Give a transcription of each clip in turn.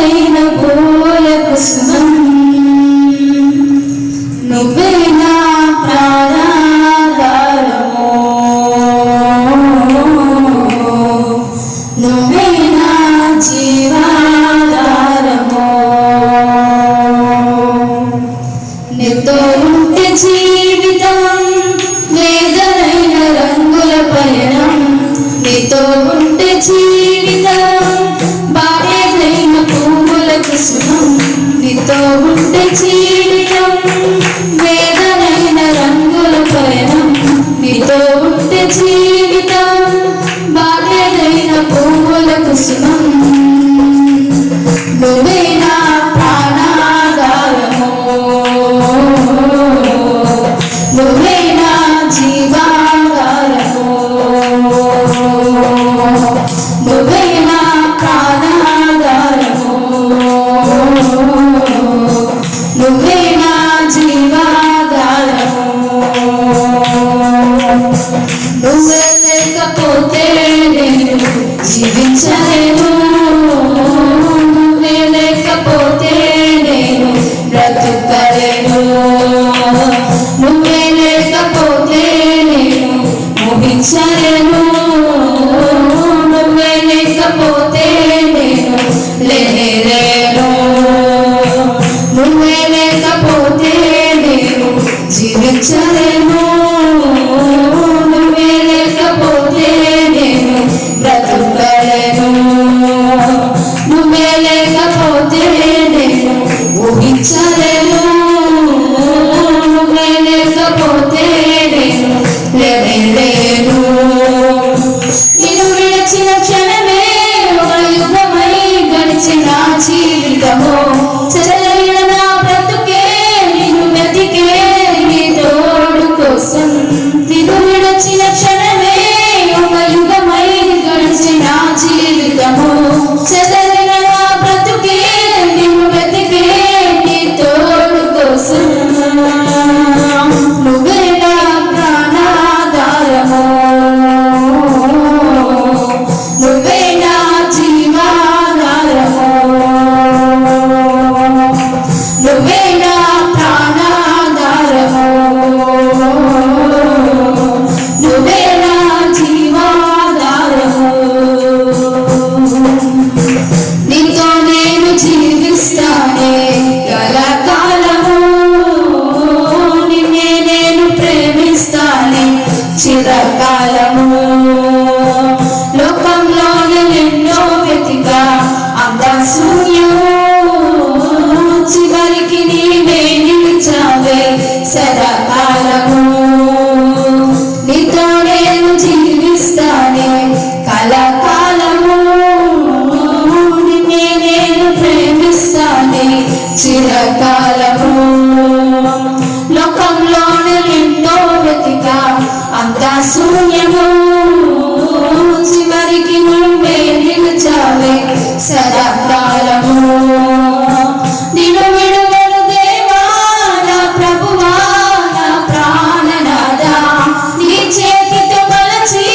బాటైన పూల కుసుమం నువ్వే నా ప్రాణాధారము, నువ్వే నా జీవాధారము. నీతో ఉంటే జీవితం వేదనైన రంగుల పయనం, నీతో ఉంటే జీవితం బాటైన పూల కుసుమం, నీతో ఉంటే జీవితం వేదనైన రంగుల పయనం, నీతో ఉంటే జీవితం బాటైన పూల కుసుమం. నువ్వే నా ప్రాణాధారము, నువ్వే నా జీవాధారము, నువ్వే నా ప్రాణాధారము, నువ్వే నా జీవాధారము. నువ్వే లేకపోతే నేను జీవించలేను, నువ్వే లేకపోతే నేను బ్రతుకలేను, నువ్వే లేకపోతే నేను మోహించలేను, నువ్వే లేకపోతే నేను లేనేలేను, నువ్వే లేకపోతే నేను జీవించలేను, నువ్వే లేకపోతే నేను బ్రతుకలేను, నువ్వే లేకపోతే నేను ఊహించలేను, నువ్వే లేకపోతే నేను లేనేలేను. నిన్ను విడిచిన క్షణమే ఒక యుగమై గడిచిన జీవితము, చెదరైన నా బ్రతుకే నిన్ను వెతికే నీ తోడు కోసం. నిన్ను విడిచిన క్షణమే ఒక యుగమై గడిచిన జీవితము, చెదరైన నా బ్రతుకే నిన్ను వెతికే నీ తోడు కోసం. నువ్వే నా ప్రాణాధారము, నువ్వే నా జీవాధారము, నువ్వే నా ప్రాణాధారము, నువ్వే నా జీవాధారము. నీతో నేను జీవిస్తానే కలకాలము, నిన్నే నేను ప్రేమిస్తానే చిరకాలము. లోకంలోనే ఎన్నో వెతికా అంతా శూన్యము, చివరికి నీవే నిలిచావే సదాకాలము. నీతో నేను జీవిస్తానే కలకాలము, నిన్నే నేను ప్రేమిస్తానే చిరకాలము. లోకంలోనే ఎన్నో వెతికా అంతా శూన్యము, చివరికి నువ్వే నిలిచావే సదాకాలము. నిన్ను విడువను దేవా నా ప్రభువా నా ప్రాణనాథా, నీ చేతితో మలచి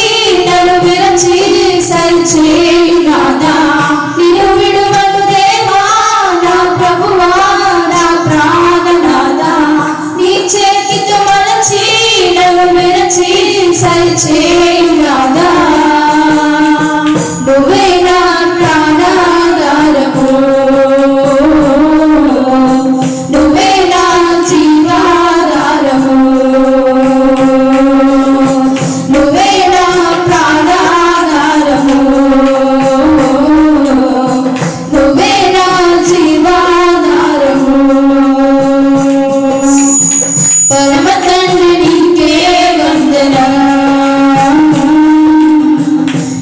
నన్ను విరచి సరిచేయు నాథా. నిన్ను విడువను దేవా నా ప్రభువా నా ప్రాణనాథా, నీ చేతితో మలచి నన్ను విరచి సరిచేయు నాథా. నువ్వే నా ప్రాణాధారము, నువ్వే నా జీవాధారము, నువ్వే నా ప్రాణాధారము, నువ్వే నా జీవాధారము. పరమ తండ్రి నీకే వందనం,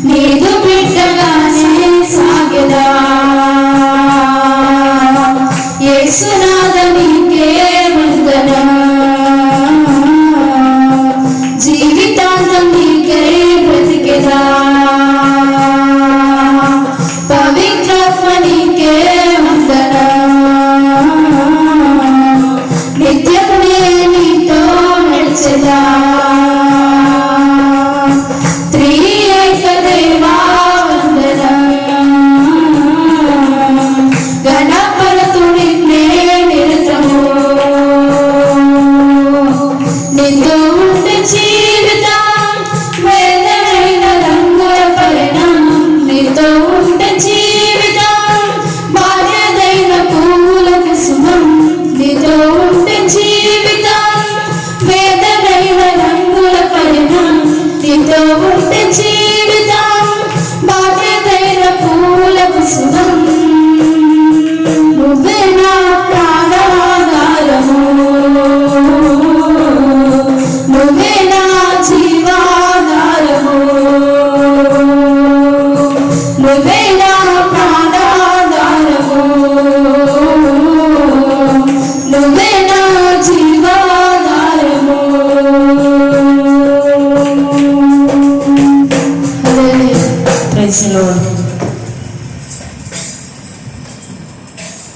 నీదు బిడ్డగానే సాగెదా. యేసునాథ నీకే వందనం, జీవితాంతం నీకే బ్రతికెదా. పవిత్రాత్మ నీకే వందనం, నిత్యము నేను నీతో నడిచెదా. త్రియేక దేవా వందనం,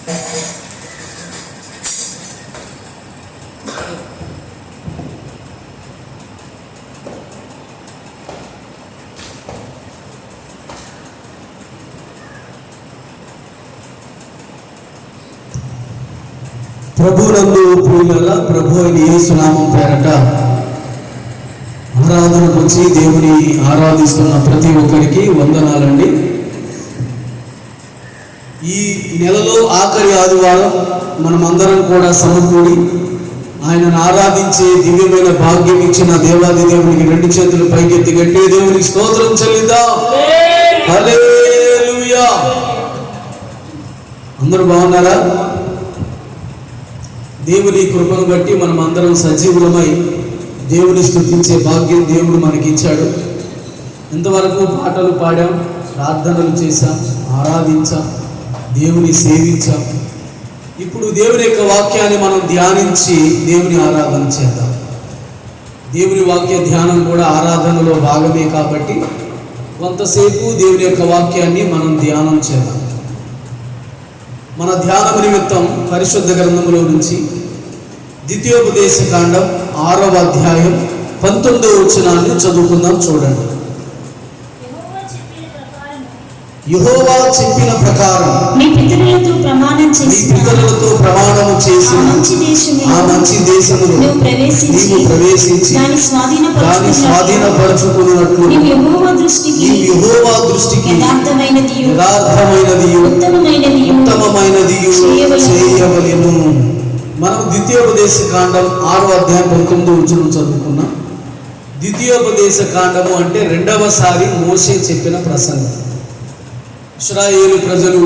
ప్రభునందు ప్రియులారా, ప్రభు అయిన యేసు నామం పేరట ఆరాధనకు వచ్చి దేవుని ఆరాధిస్తున్న ప్రతి ఒక్కరికి వందనాలండి. ఈ నెలలో ఆఖరి ఆదివారం మనమందరం కూడా సమకూడి ఆయనను ఆరాధించే దివ్యమైన భాగ్యం ఇచ్చిన దేవాది దేవునికి రెండు చేతులు పైకెత్తి గట్టి దేవునికి స్తోత్రం చెల్లిద్దాం. హల్లెలూయా. అందరూ బాగున్నారా? దేవుని కృపను బట్టి మనం అందరం సజీవులమై దేవుని స్తుతించే భాగ్యం దేవుడు మనకి ఇచ్చాడు. ఇంతవరకు పాటలు పాడాం, ప్రార్థనలు చేశాం, ఆరాధించాం, దేవుని సేవించాం. ఇప్పుడు దేవుని యొక్క వాక్యాన్ని మనం ధ్యానించి దేవుని ఆరాధన చేద్దాం. దేవుని వాక్య ధ్యానం కూడా ఆరాధనలో భాగమే కాబట్టి కొంతసేపు దేవుని యొక్క వాక్యాన్ని మనం ధ్యానం చేద్దాం. మన ధ్యానం నిమిత్తం పరిశుద్ధ గ్రంథంలో నుంచి ద్వితీయోపదేశ కాండం 6వ అధ్యాయం 19వ వచనాన్ని చదువుకుందాం. చూడండి. యెహోవా చెప్పిన ప్రకారం నీ పితరులతో ప్రమాణం చేసిన ఆ మంచి దేశములో నీవు ప్రవేశించి దాని స్వాధీనపరచుకున్నట్లు నీవు యెహోవా దృష్టికి యథార్థమైనదియు ఉత్తమమైనదియు చేయవలెను. మనం ద్వితీయోపదేశ కాండం 6వ అధ్యాయం 19వ వచనం చదువుకున్నాం. ద్వితీయోపదేశ కాండము అంటే రెండవసారి మోషే చెప్పిన ప్రసంగం. ఇశ్రాయేలు ప్రజలు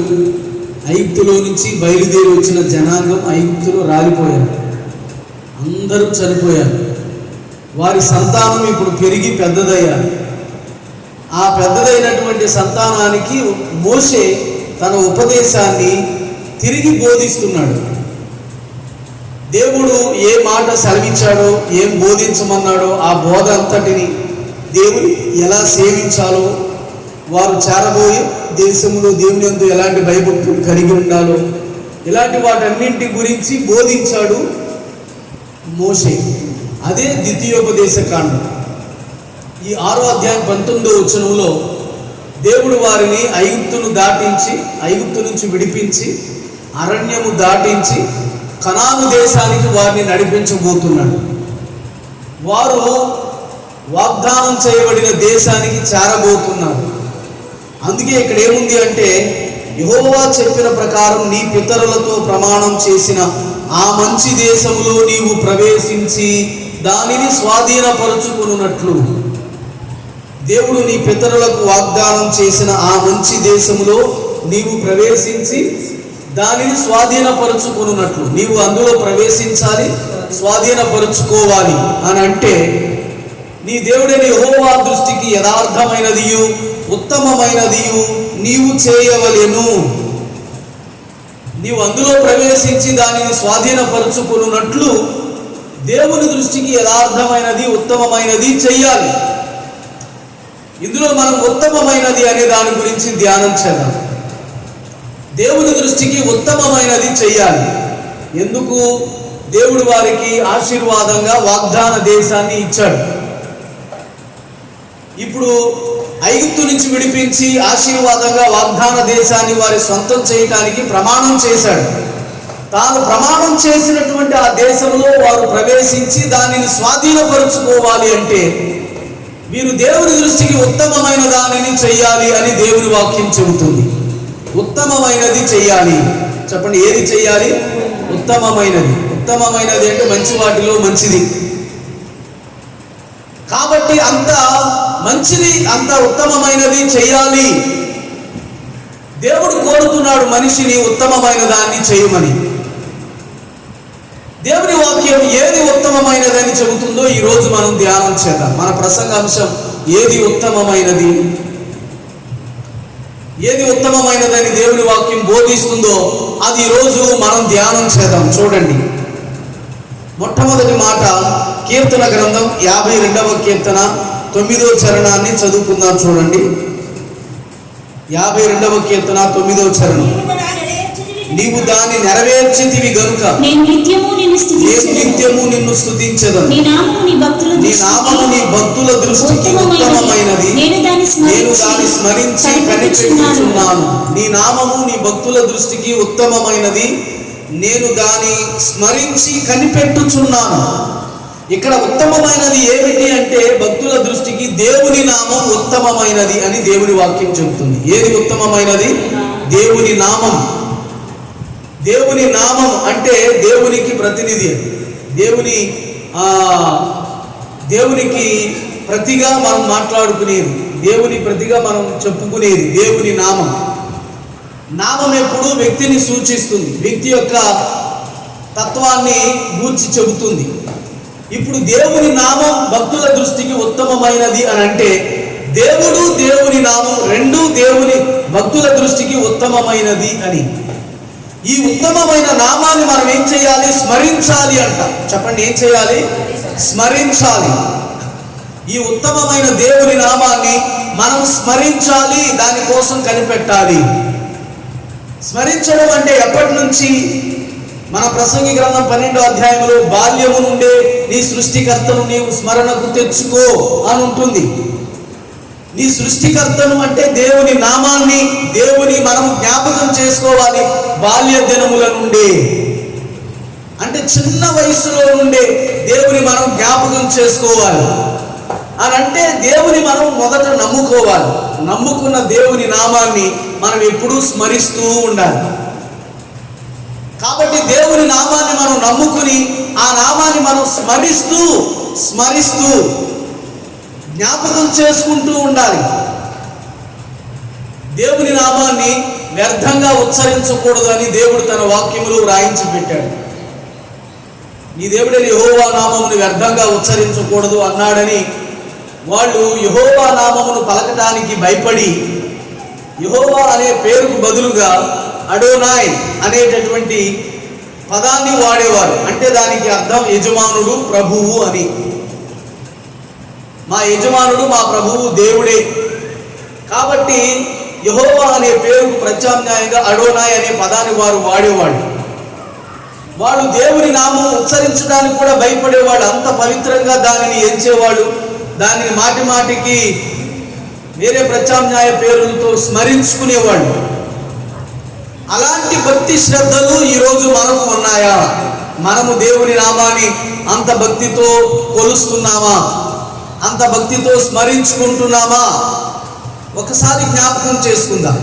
ఐగుప్తులో నుంచి బయలుదేరి వచ్చిన జనాంగం ఐగుప్తులో రాలిపోయారు, అందరూ చనిపోయారు. వారి సంతానం ఇప్పుడు పెరిగి పెద్దదయ్యారు. ఆ పెద్దదైనటువంటి సంతానానికి మోషే తన ఉపదేశాన్ని తిరిగి బోధిస్తున్నాడు. దేవుడు ఏ మాట సెలవిచ్చాడో, ఏం బోధించమన్నాడో ఆ బోధ అంతటిని దేవుని ఎలా సేవించాలో, వారు చేరబోయే దేశంలో దేవుని యందు ఎలాంటి భయభక్తులు కలిగి ఉండాలో, ఇలాంటి వాటన్నింటి గురించి బోధించాడు మోషే. అదే ద్వితీయోపదేశ కాండం. ఈ 6వ అధ్యాయం 19వ వచనంలో దేవుడు వారిని ఐగుప్తు నుంచి విడిపించి అరణ్యము దాటించి కనాను దేశానికి వారిని నడిపించబోతున్నాడు. వారు వాగ్దానం చేయబడిన దేశానికి చేరబోతున్నారు. అందుకే ఇక్కడ ఏముంది అంటే, యెహోవా చెప్పిన ప్రకారం నీ పితరులతో ప్రమాణం చేసిన ఆ మంచి దేశములో నీవు ప్రవేశించి దానిని స్వాధీనపరచుకున్నట్లు. దేవుడు నీ పితరులకు వాగ్దానం చేసిన ఆ మంచి దేశములో నీవు ప్రవేశించి దానిని స్వాధీనపరచుకున్నట్లు, నీవు అందులో ప్రవేశించాలి, స్వాధీనపరచుకోవాలి అని అంటే, నీ దేవుడైన యెహోవా దృష్టికి యథార్థమైనదియు ఉత్తమమైనదియు నీవు చేయవలెను. నీవు అందులో ప్రవేశించి దానిని స్వాధీనపరచుకున్నట్లు దేవుని దృష్టికి యథార్థమైనది ఉత్తమమైనది చెయ్యాలి. ఇందులో మనం ఉత్తమమైనది అనే దాని గురించి ధ్యానం చేద్దాం. దేవుని దృష్టికి ఉత్తమమైనది చెయ్యాలి. ఎందుకు? దేవుడు వారికి ఆశీర్వాదంగా వాగ్దాన దేశాన్ని ఇచ్చాడు. ఇప్పుడు ఐగుప్తు నుంచి విడిపించి ఆశీర్వాదంగా వాగ్దాన దేశాన్ని వారి సొంతం చేయటానికి ప్రమాణం చేశాడు. తాను ప్రమాణం చేసినటువంటి ఆ దేశంలో వారు ప్రవేశించి దానిని స్వాధీనపరుచుకోవాలి అంటే వీరు దేవుని దృష్టికి ఉత్తమమైన దానిని చెయ్యాలి అని దేవుని వాక్యం చెబుతుంది. ఉత్తమమైనది చెయ్యాలి. చెప్పండి, ఏది చెయ్యాలి? ఉత్తమమైనది. ఉత్తమమైనది అంటే మంచి వాటిలో మంచిది. కాబట్టి అంత మంచిది, అంత ఉత్తమమైనది చెయ్యాలి. దేవుడు కోరుతున్నాడు మనిషిని ఉత్తమమైన దాన్ని చేయమని. దేవుని వాక్యం ఏది ఉత్తమమైనదని చెబుతుందో ఈరోజు మనం ధ్యానం చేద్దాం. మన ప్రసంగాంశం ఏది ఉత్తమమైనది, ఏది ఉత్తమమైనదని దేవుని వాక్యం బోధిస్తుందో అది ఈరోజు మనం ధ్యానం చేద్దాం. చూడండి, మొట్టమొదటి మాట కీర్తన గ్రంథం 52వ కీర్తన 9వ చరణాన్ని చదువుకుందాం. చూడండి, 52వ కీర్తన 9వ చరణం. నీవు దాన్ని నెరవేర్చితివి గనుక నేను నిత్యము నిన్ను స్తుతించెదను. నీ నామము నీ భక్తుల దృష్టికి ఉత్తమమైనది. నేను దాన్ని స్మరించి కనిపెట్టుచున్నాను. నీ నామము నీ భక్తుల దృష్టికి ఉత్తమమైనది, నేను దాన్ని స్మరించి కనిపెట్టుచున్నాను. ఇక్కడ ఉత్తమమైనది ఏమిటి అంటే భక్తుల దృష్టికి దేవుని నామం ఉత్తమమైనది అని దేవుని వాక్యం చెబుతుంది. ఏది ఉత్తమమైనది? దేవుని నామం. దేవుని నామం అంటే దేవునికి ప్రతినిధి. దేవునికి ప్రతిగా మనం మాట్లాడుకునేది, దేవుని ప్రతిగా మనం చెప్పుకునేది దేవుని నామం. నామం ఎప్పుడు వ్యక్తిని సూచిస్తుంది, వ్యక్తి యొక్క తత్వాన్ని గూర్చి చెబుతుంది. ఇప్పుడు దేవుని నామం భక్తుల దృష్టికి ఉత్తమమైనది అని అంటే దేవుడు దేవుని నామం రెండూ దేవుని భక్తుల దృష్టికి ఉత్తమమైనది అని. ఈ ఉత్తమమైన నామాన్ని మనం ఏం చేయాలి? స్మరించాలి అంట. చెప్పండి, ఏం చేయాలి? స్మరించాలి. ఈ ఉత్తమమైన దేవుని నామాన్ని మనం స్మరించాలి, దానికోసం కనిపెట్టాలి. స్మరించడం అంటే ఎప్పటి నుంచి? మన ప్రసంగి గ్రంథం 12వ అధ్యాయంలో బాల్యము నుండే నీ సృష్టికర్తను నీవు స్మరణకు తెచ్చుకో అని ఉంటుంది. నీ సృష్టికర్తను అంటే దేవుని నామాన్ని, దేవుని మనం జ్ఞాపకం చేసుకోవాలి. బాల్య దినముల నుండే అంటే చిన్న వయసులో నుండే దేవుని మనం జ్ఞాపకం చేసుకోవాలి అని అంటే దేవుని మనం మొదట నమ్ముకోవాలి. నమ్ముకున్న దేవుని నామాన్ని మనం ఎప్పుడూ స్మరిస్తూ ఉండాలి. కాబట్టి దేవుని నామాన్ని మనం నమ్ముకుని ఆ నామాన్ని మనం స్మరిస్తూ జ్ఞాపకం చేసుకుంటూ ఉండాలి. దేవుని నామాన్ని వ్యర్థంగా ఉచ్చరించకూడదు అని దేవుడు తన వాక్యములు రాయించి పెట్టాడు. నీ దేవుడైన యెహోవా నామమును వ్యర్థంగా ఉచ్చరించకూడదు అన్నాడని వాళ్ళు యెహోవా నామమును పలకటానికి భయపడి యెహోవా అనే పేరుకు బదులుగా అడోనాయ్ అనేటటువంటి పదాన్ని వాడేవారు. అంటే దానికి అర్థం యజమానుడు, ప్రభువు అని. మా యజమానుడు, మా ప్రభువు దేవుడే. కాబట్టి యెహోవా అనే పేరుకు ప్రత్యామ్నాయంగా అడోనాయ్ అనే పదాన్ని వారు వాడేవాడు. వాళ్ళు దేవుని నామం ఉచ్చరించడానికి కూడా భయపడేవాడు. అంత పవిత్రంగా దానిని ఎంచేవాడు. దానిని మాటి మాటికి వేరే ప్రత్యామ్నాయ పేరులతో స్మరించుకునేవాడు. అలాంటి భక్తి శ్రద్ధలు ఈరోజు మనకు ఉన్నాయా? మనము దేవుని నామాన్ని అంత భక్తితో కొలుస్తున్నామా? అంత భక్తితో స్మరించుకుంటున్నామా? ఒకసారి జ్ఞాపకం చేసుకుందాం.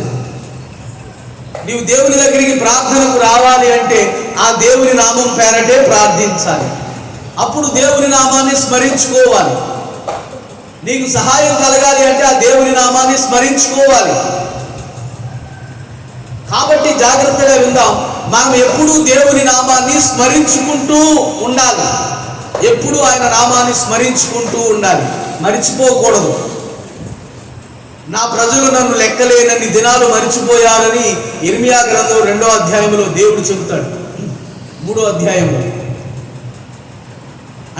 నీవు దేవుని దగ్గరికి ప్రార్థనకు రావాలి అంటే ఆ దేవుని నామం పేరటే ప్రార్థించాలి. అప్పుడు దేవుని నామాన్ని స్మరించుకోవాలి. నీకు సహాయం కలగాలి అంటే ఆ దేవుని నామాన్ని స్మరించుకోవాలి. కాబట్టి జాగ్రత్తగా విందాం. మనం ఎప్పుడూ దేవుని నామాన్ని స్మరించుకుంటూ ఉండాలి. ఎప్పుడు ఆయన నామాన్ని స్మరించుకుంటూ ఉండాలి, మరిచిపోకూడదు. నా ప్రజలు నన్ను లెక్కలేనన్ని దినాలు మరిచిపోయారని ఇర్మియా గ్రంథం 2వ అధ్యాయంలో దేవుడు చెబుతాడు. 3వ అధ్యాయంలో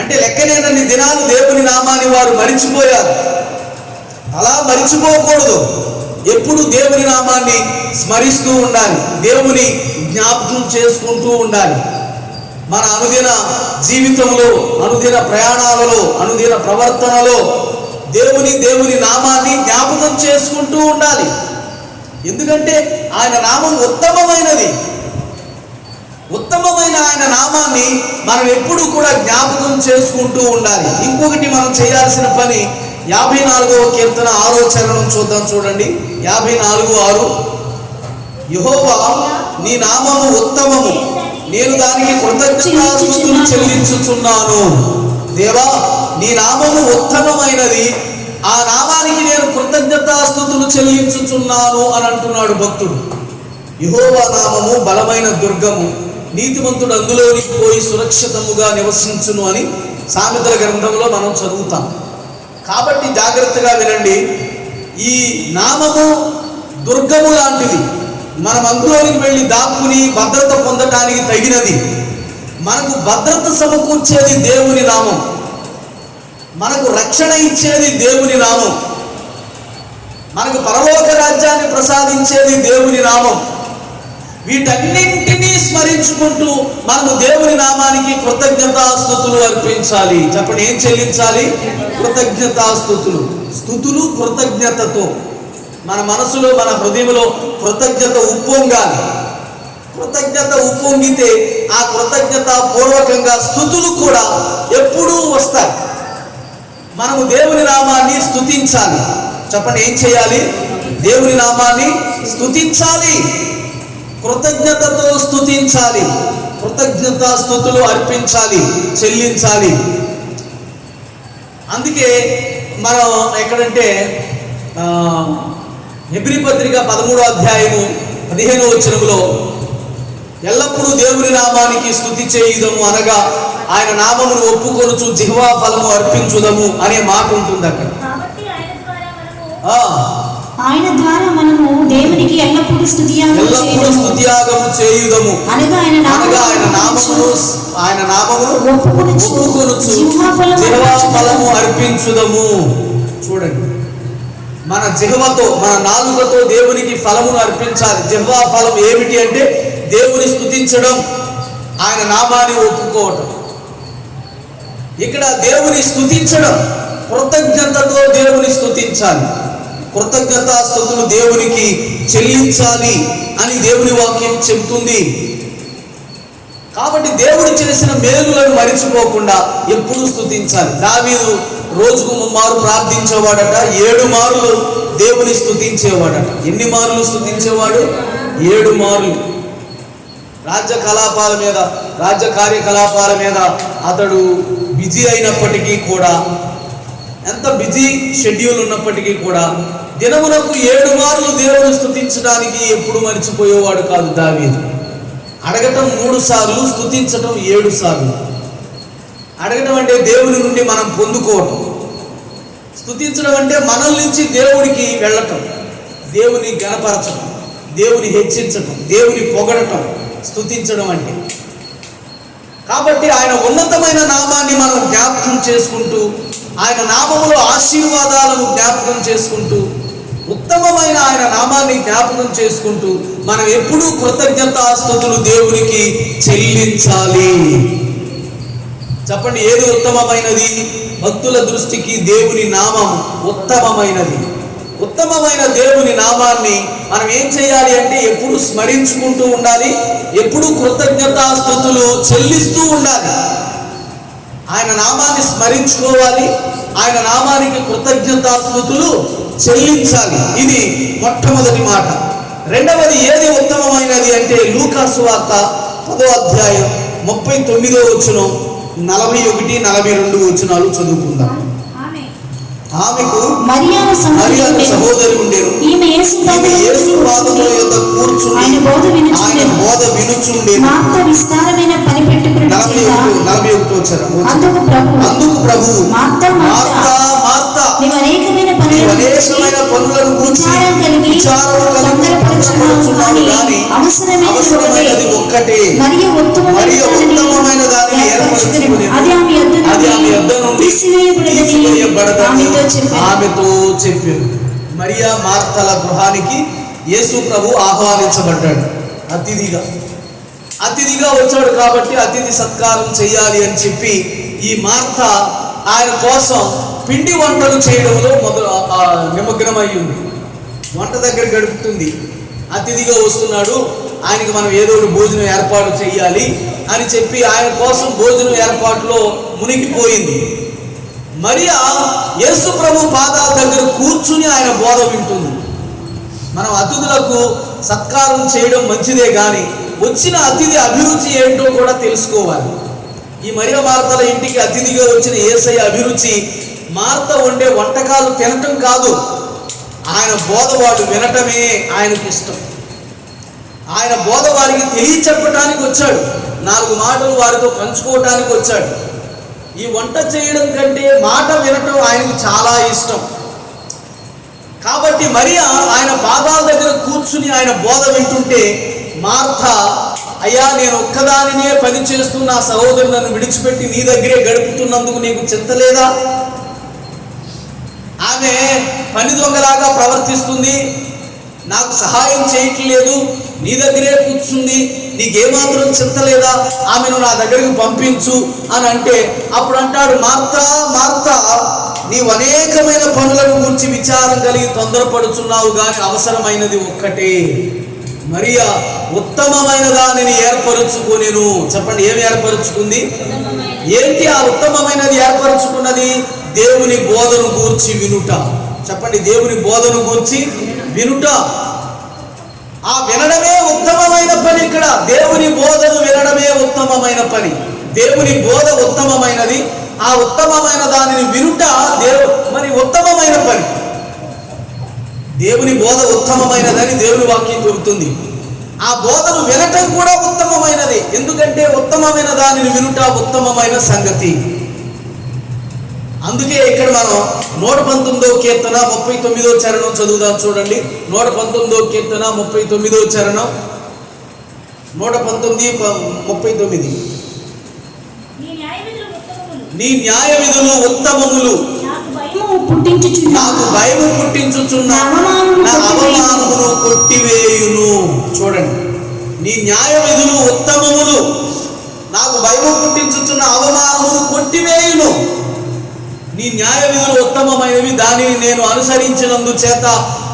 అంటే లెక్కలేనన్ని దినాలు దేవుని నామాన్ని వారు మరిచిపోయారు. అలా మరిచిపోకూడదు. ఎప్పుడు దేవుని నామాన్ని స్మరిస్తూ ఉండాలి, దేవుని జ్ఞాపకం చేసుకుంటూ ఉండాలి. మన అనుదిన జీవితంలో, అనుదిన ప్రయాణాలలో, అనుదిన ప్రవర్తనలో దేవుని నామాన్ని జ్ఞాపకం చేసుకుంటూ ఉండాలి. ఎందుకంటే ఆయన నామం ఉత్తమమైనది. ఉత్తమమైన ఆయన నామాన్ని మనం ఎప్పుడు కూడా జ్ఞాపకం చేసుకుంటూ ఉండాలి. ఇంకొకటి మనం చేయాల్సిన పని 54వ కీర్తన 6వ చరణం చూద్దాం. చూడండి, 54:6. యెహోవా నీ నామము ఉత్తమము, నేను దానికి కృతజ్ఞతాస్తుతులు చెల్లించుచున్నాను. దేవా నీ నామము ఉత్తమమైనది, ఆ నామానికి నేను కృతజ్ఞతాస్తుతులు చెల్లించుచున్నాను అని అంటున్నాడు భక్తుడు. యెహోవా నామము బలమైన దుర్గము, నీతిమంతుడు అందులోనికి పోయి సురక్షితముగా నివసించును అని సామెతల గ్రంథంలో మనం చదువుతాం. కాబట్టి జాగ్రత్తగా వినండి. ఈ నామము దుర్గము లాంటిది. మనం అందులోనికి వెళ్ళి దాక్కుని భద్రత పొందటానికి తగినది. మనకు భద్రత సమకూర్చేది దేవుని నామం. మనకు రక్షణ ఇచ్చేది దేవుని నామం. మనకు పరలోక రాజ్యాన్ని ప్రసాదించేది దేవుని నామం. వీటన్నింటినీ స్మరించుకుంటూ మనము దేవుని నామానికి కృతజ్ఞతాస్తుతులు అర్పించాలి. చెప్పండి, ఏం చెల్లించాలి? కృతజ్ఞతాస్తుతులు. స్తుతులు కృతజ్ఞతతో మన మనసులో, మన హృదయంలో కృతజ్ఞత ఉప్పొంగాలి. కృతజ్ఞత ఉప్పొంగితే ఆ కృతజ్ఞత పూర్వకంగా స్తుతులు కూడా ఎప్పుడూ వస్తాయి. మనము దేవుని నామాన్ని స్తుతించాలి. చెప్పండి, ఏం చేయాలి? దేవుని నామాన్ని స్తుతించాలి, కృతజ్ఞతతో స్తుతించాలి, కృతజ్ఞతా స్తుతులు అర్పించాలి, చెల్లించాలి. అందుకే మనం ఎక్కడంటే హెబ్రీ పత్రిక 13వ అధ్యాయము 15వ వచనములో ఎల్లప్పుడూ దేవుని నామానికి స్తుతి చేయుదము అనగా ఆయన నామమును ఒప్పుకొనుచు జిహ్వా ఫలము అర్పించుదము అనే మాట ఉంటుంది అక్కడ. ఆయన ద్వారా మనము దేవునికి ఎల్లప్పుడూ స్తుతియాగము చేయుదము అనగా ఆయన నామమును ఒప్పుకొనుచు జిహ్వా ఫలము అర్పించుదము. చూడండి, మన జిహ్వతో, మన నాలుకతో దేవునికి ఫలమును అర్పించాలి. జిహ్వా ఫలం ఏమిటి అంటే దేవుని స్తుతించడం, ఆయన నామాన్ని ఒప్పుకోవటం. ఇక్కడ దేవుని స్తుతించడం, కృతజ్ఞతతో దేవుని స్తుతించాలి, కృతజ్ఞతాస్తుతులు దేవునికి చెల్లించాలి అని దేవుని వాక్యం చెబుతుంది. కాబట్టి దేవుడు చేసిన మేలులను మరిచిపోకుండా ఎప్పుడూ స్తుతించాలి. దావీదు రోజుకు 3 మారు ప్రార్థించేవాడట, 7 మారులు దేవుని స్తుతించేవాడట. ఎన్ని మారులు స్తుతించేవాడు? 7 మారులు. రాజ్య కార్యకలాపాల మీద అతడు బిజీ అయినప్పటికీ కూడా, ఎంత బిజీ షెడ్యూల్ ఉన్నప్పటికీ కూడా దినమునకు 7 మార్లు దేవుని స్తుతించడానికి ఎప్పుడు మర్చిపోయేవాడు కాదు దావీదు. అడగటం 3 సార్లు, స్తుతించటం 7 సార్లు. అడగటం అంటే దేవుని నుండి మనం పొందుకోవటం, స్తుతించడం అంటే మనల నుంచి దేవుడికి వెళ్ళటం, దేవుని గణపరచడం, దేవుని హెచ్చించటం, దేవుని పొగడటం స్తుతించడం అంటే. కాబట్టి ఆయన ఉన్నతమైన నామాన్ని మనం జ్ఞాపకం చేసుకుంటూ, ఆయన నామములో ఆశీర్వాదాలను జ్ఞాపకం చేసుకుంటూ, ఉత్తమమైన ఆయన నామాన్ని జ్ఞాపకం చేసుకుంటూ మనం ఎప్పుడూ కృతజ్ఞతాస్తుతులు దేవునికి చెల్లించాలి. చెప్పండి, ఏది ఉత్తమమైనది? భక్తుల దృష్టికి దేవుని నామం ఉత్తమమైనది. ఉత్తమమైన దేవుని నామాన్ని మనం ఏం చేయాలి అంటే ఎప్పుడు స్మరించుకుంటూ ఉండాలి, ఎప్పుడు కృతజ్ఞతాస్తుతులు చెల్లిస్తూ ఉండాలి. ఆయన నామాన్ని స్మరించుకోవాలి, ఆయన నామానికి కృతజ్ఞతాస్తుతులు చెల్లించాలి. ఇది మొట్టమొదటి మాట. రెండవది ఏది ఉత్తమమైనది అంటే లూకా సువార్త 10వ అధ్యాయం 39వ వచనం, 41, 42 వచనాలు చదువుకుందాం. ఆమెకు మరియాను సహోదరి ఉండేను. ఈమె యేసు పాదముల యొద్ద కూర్చుని ఆయన బోధ వినుచుండెను. విస్తారమైన పని పెట్టుకుని 41 వచ్చారు. అందుకు ప్రభువు మార్తా నీవు అనేకమైన పనులను గూర్చి విచారము కలిగి గాని అవసరమైనది ఒక్కటే, మరియు ఉత్తమమైన దానిని ఏర్పరచుకుని అది ఆమె యొద్ద నుండి తీసివేయబడదని ఆమెతో చెప్పారు. మరియా మార్తల గృహానికి యేసు ప్రభు ఆహ్వానించబడ్డాడు. అతిథిగా వచ్చాడు కాబట్టి అతిథి సత్కారం చేయాలి అని చెప్పి ఈ మార్త ఆయన కోసం పిండి వంటలు చేయడంలో నిమగ్నమై ఉంది. వంట దగ్గర గడుపుతుంది. అతిథిగా వస్తున్నాడు, ఆయనకి మనం ఏదో ఒక భోజనం ఏర్పాటు చేయాలి అని చెప్పి ఆయన కోసం భోజనం ఏర్పాటులో మునిగిపోయింది. మరియా యేసు ప్రభు పాదాల దగ్గర కూర్చుని ఆయన బోధ వింటుంది. మనం అతిథులకు సత్కారం చేయడం మంచిదే, కానీ వచ్చిన అతిథి అభిరుచి ఏంటో కూడా తెలుసుకోవాలి. ఈ మరియా మార్తల ఇంటికి అతిథిగా వచ్చిన యేసయ్య అభిరుచి మార్త వండే వంటకాలు తినటం కాదు, ఆయన బోధ వాడు వినటమే ఆయనకి ఇష్టం. ఆయన బోధ వారికి తెలియచెప్పటానికి వచ్చాడు, 4 మాటలు వారితో పంచుకోవటానికి వచ్చాడు. ఈ వంట చేయడం కంటే మాట వినటం ఆయనకు చాలా ఇష్టం. కాబట్టి మరియా ఆయన పాదాల దగ్గర కూర్చుని ఆయన బోధ వింటుంటే మార్త, అయ్యా నేను ఒక్కదానినే పని చేస్తూ నా సహోదరుడు నన్ను విడిచిపెట్టి నీ దగ్గరే గడుపుతున్నందుకు నీకు చింత లేదా? ఆమె పని దొంగలాగా ప్రవర్తిస్తుంది. నాకు సహాయం చేయట్లేదు, నీ దగ్గరే కూర్చుంది, నీకేమాత్రం చింత లేదా, ఆమెను నా దగ్గరికి పంపించు అని అంటే, అప్పుడు అంటాడు, మార్తా మార్తా, నీవు అనేకమైన పనులను గురించి విచారం కలిగి తొందరపడుచున్నావు, కానీ అవసరమైనది ఒక్కటే. మరియా ఉత్తమమైన దానిని ఏర్పరుచుకునేను. చెప్పండి, ఏమి ఏర్పరుచుకుంది? ఏంటి ఆ ఉత్తమమైనది ఏర్పరచుకున్నది? దేవుని బోధను గూర్చి వినుట. చెప్పండి, దేవుని బోధను గూర్చి వినుట. ఆ వినడమే ఉత్తమమైన పని. ఇక్కడ దేవుని బోధను వినడమే ఉత్తమమైన పని. దేవుని బోధ ఉత్తమమైనది, ఆ ఉత్తమమైన దానిని వినుట మరి ఉత్తమమైన పని. దేవుని బోధ ఉత్తమమైనదని దేవుని వాక్యం చెబుతుంది. ఆ బోధను వినటం కూడా ఉత్తమమైనది, ఎందుకంటే ఉత్తమమైన దానిని వినుట ఉత్తమమైన సంగతి. అందుకే ఇక్కడ మనం 119వ కీర్తన 39వ చరణం చదువుదాం. చూడండి, 119వ కీర్తన 39వ చరణం, 119:39. నీ న్యాయ విధులు ఉత్తమములు, నాకు భయము పుట్టించుచున్న నా అవమానమును కొట్టివేయును. చూడండి, నీ న్యాయ విధులు ఉత్తమములు, నాకు భయము పుట్టించుచున్న అవమానమును కొట్టివేయును. నీ న్యాయ విధులు ఉత్తమమైనవి, దానిని నేను అనుసరించినందు చేత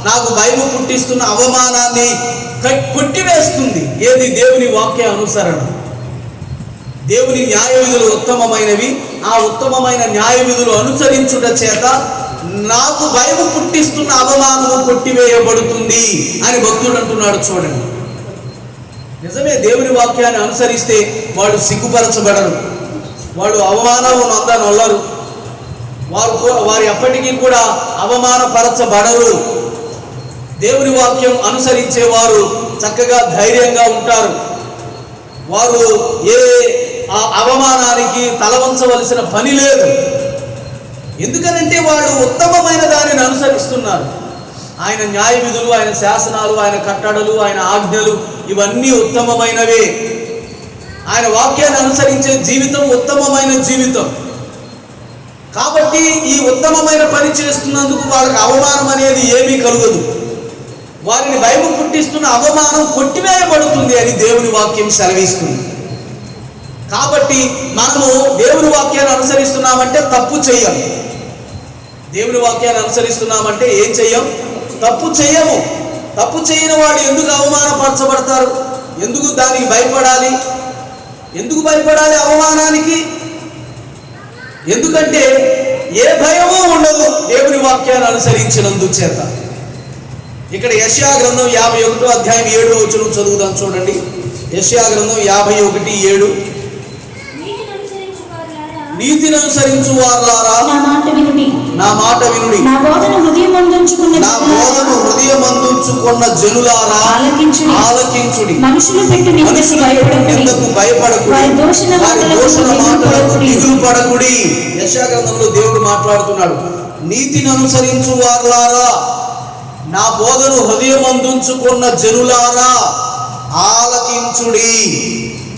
నాకు భయము పుట్టిస్తున్న అవమానాన్ని కొట్టివేస్తుంది. ఏది? దేవుని వాక్య అనుసరణ. దేవుని న్యాయ విధులు ఉత్తమమైనవి, ఆ ఉత్తమమైన న్యాయ విధులు అనుసరించుట చేత నాకు భయము పుట్టిస్తున్న అవమానము కొట్టివేయబడుతుంది అని భక్తుడు అంటున్నాడు. చూడండి, నిజమే, దేవుని వాక్యాన్ని అనుసరిస్తే వాళ్ళు సిగ్గుపరచబడరు, వాళ్ళు అవమానం నొందనొల్లరు, వారు ఎప్పటికీ కూడా అవమానపరచబడరు. దేవుని వాక్యం అనుసరించేవారు చక్కగా ధైర్యంగా ఉంటారు. వారు ఏ అవమానానికి తలవంచవలసిన పని లేదు. ఎందుకనంటే వాళ్ళు ఉత్తమమైన దానిని అనుసరిస్తున్నారు. ఆయన న్యాయ విధులు, ఆయన శాసనాలు, ఆయన కట్టడలు, ఆయన ఆజ్ఞలు ఇవన్నీ ఉత్తమమైనవే. ఆయన వాక్యాన్ని అనుసరించే జీవితం ఉత్తమమైన జీవితం. కాబట్టి ఈ ఉత్తమమైన పని చేస్తున్నందుకు వాళ్ళకి అవమానం అనేది ఏమీ కలుగదు. వారిని భయము పుట్టిస్తున్న అవమానం కొట్టివేయబడుతుంది అని దేవుని వాక్యం సెలవిస్తుంది. కాబట్టి మనము దేవుని వాక్యాన్ని అనుసరిస్తున్నామంటే తప్పు చెయ్యం. దేవుని వాక్యాన్ని అనుసరిస్తున్నామంటే ఏం చెయ్యం? తప్పు చెయ్యము. తప్పు చేయని వాడు ఎందుకు అవమానపరచబడతారు? ఎందుకు దానికి భయపడాలి? ఎందుకు భయపడాలి అవమానానికి? ఎందుకంటే ఏ భయమూ ఉండదు దేవుని వాక్యాన్ని అనుసరించినందు చేత. ఇక్కడ యెషయా గ్రంథం 51వ అధ్యాయం 7వ వచనం చదువుదాం. చూడండి, యెషయా గ్రంథం 51:7. నీతిని అనుసరించు వారులారా, నా మాట వినుడి, నా బోధను హృదయమందుంచుకున్న జనులారా ఆలకించుడి. మనుషులు పెట్టు నిందకు భయపడకుడి, వారి దూషణ మాటలకు దిగులు పడకుడి. యెషయా గ్రంథంలో దేవుడు మాట్లాడుతున్నాడు. నీతిని అనుసరించు వారులారా, నా బోధను హృదయమందుంచుకున్న జనులారా ఆలకించుడి.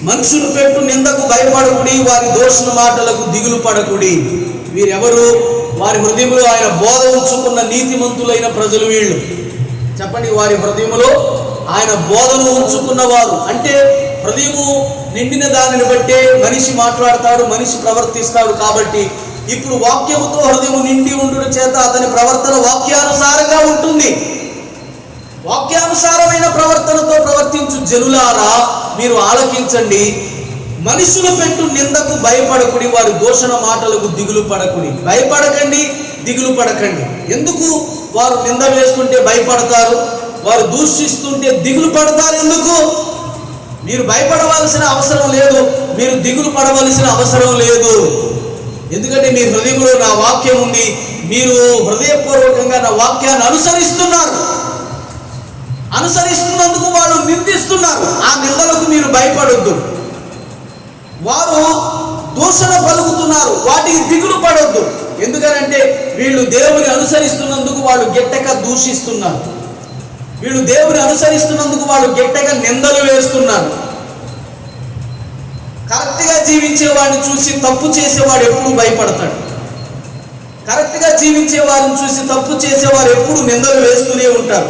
మనుషులు పెట్టు నిందకు భయపడకుడి, వారి దూషణ మాటలకు దిగులు పడకుడి. వీరెవరు? వారి హృదయంలో ఆయన బోధ ఉంచుకున్న నీతిమంతులైన ప్రజలు వీళ్ళు. చెప్పండి, వారి హృదయంలో ఆయన బోధను ఉంచుకున్నవారు. అంటే హృదయము నిండిన దానిని బట్టే మనిషి మాట్లాడతాడు, మనిషి ప్రవర్తిస్తాడు. కాబట్టి ఇప్పుడు వాక్యముతో హృదయము నిండి ఉండుట చేత అతని ప్రవర్తన వాక్యానుసారంగా ఉంటుంది. వాక్యానుసారమైన ప్రవర్తనతో ప్రవర్తించు జనులారా మీరు ఆలకించండి. మనుషులు పెట్టు నిందకు భయపడకుడి, వారి దూషణ మాటలకు దిగులు పడకుడి. భయపడకండి, దిగులు పడకండి. ఎందుకు? వారు నింద వేస్తుంటే భయపడతారు, వారు దూషిస్తుంటే దిగులు పడతారు. ఎందుకు? మీరు భయపడవలసిన అవసరం లేదు, మీరు దిగులు పడవలసిన అవసరం లేదు. ఎందుకంటే మీ హృదయంలో నా వాక్యం ఉంది, మీరు హృదయపూర్వకంగా నా వాక్యాన్ని అనుసరిస్తున్నందుకు వాళ్ళు నిందిస్తున్నారు. ఆ నిందలకు మీరు భయపడొద్దు. వారు దూషణ పలుకుతున్నారు, వాటికి దిగులు పడొద్దు. ఎందుకనంటే వీళ్ళు దేవుని అనుసరిస్తున్నందుకు వాళ్ళు గెట్టగా దూషిస్తున్నారు. వీళ్ళు దేవుని అనుసరిస్తున్నందుకు వాళ్ళు గెట్టగా నిందలు వేస్తున్నారు. కరెక్ట్గా జీవించే వాడిని చూసి తప్పు చేసేవాడు ఎప్పుడు భయపడతాడు. కరెక్ట్గా జీవించే వారిని చూసి తప్పు చేసేవారు ఎప్పుడు నిందలు వేస్తూనే ఉంటారు.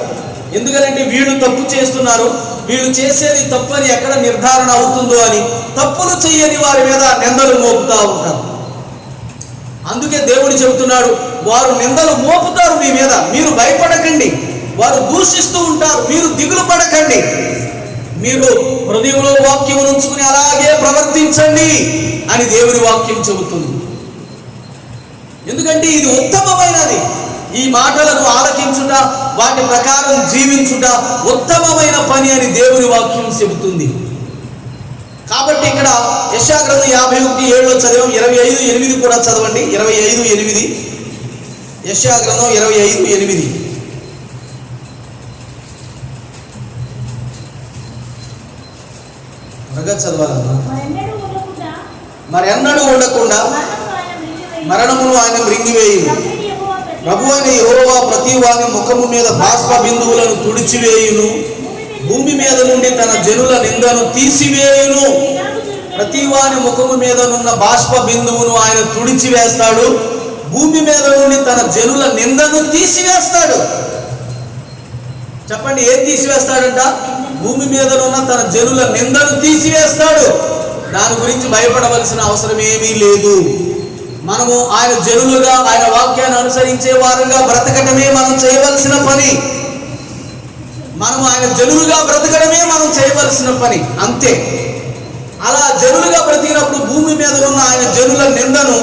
ఎందుకంటే వీళ్ళు తప్పు చేస్తున్నారు, వీళ్ళు చేసేది తప్పని ఎక్కడ నిర్ధారణ అవుతుందో అని తప్పులు చేయని వారి మీద నిందలు మోపుతా ఉంటారు. అందుకే దేవుడు చెబుతున్నాడు, వారు నిందలు మోపుతారు మీ మీద, మీరు భయపడకండి. వారు దూషిస్తూ ఉంటారు, మీరు దిగులు పడకండి. మీరు హృదయంలో వాక్యం ఉంచుకుని అలాగే ప్రవర్తించండి అని దేవుని వాక్యం చెబుతుంది. ఎందుకంటే ఇది ఉత్తమమైనది. ఈ మాటలను ఆలకించుట, వాటి ప్రకారం జీవించుట ఉత్తమమైన పని అని దేవుని వాక్యం చెబుతుంది. కాబట్టి ఇక్కడ యెషయా గ్రంథం 51:7 చదివాం. 25:8 కూడా చదవండి. 25:8 యెషయా గ్రంథం 25:8. త్వరగా చదవాలన్నా. మరి ఎన్నడూ ఉండకుండా మరణమును ఆయన మృంగివేయును. ప్రభువైన యెహోవా ప్రతి వాని ముఖము మీద బాష్ప బిందువులను తుడిచివేయును. భూమి మీద నుండి తన జనుల నిందను తీసివేయును. ప్రతి వాని ముఖము మీద నున్న బాష్ప బిందువును ఆయన తుడిచివేస్తాడు. భూమి మీద నుండి తన జనుల నిందను తీసివేస్తాడు. చెప్పండి, ఏం తీసివేస్తాడంట? భూమి మీద ఉన్న తన జనుల నిందను తీసివేస్తాడు. దాని గురించి భయపడవలసిన అవసరం ఏమీ లేదు. మనము ఆయన జనులుగా, ఆయన వాక్యాన్ని అనుసరించే వారంగా బ్రతకటమే మనం చేయవలసిన పని. మనం ఆయన జనులుగా బ్రతకడమే మనం చేయవలసిన పని, అంతే. అలా జనులుగా బ్రతికినప్పుడు భూమి మీద ఉన్న ఆయన జనుల నిందను,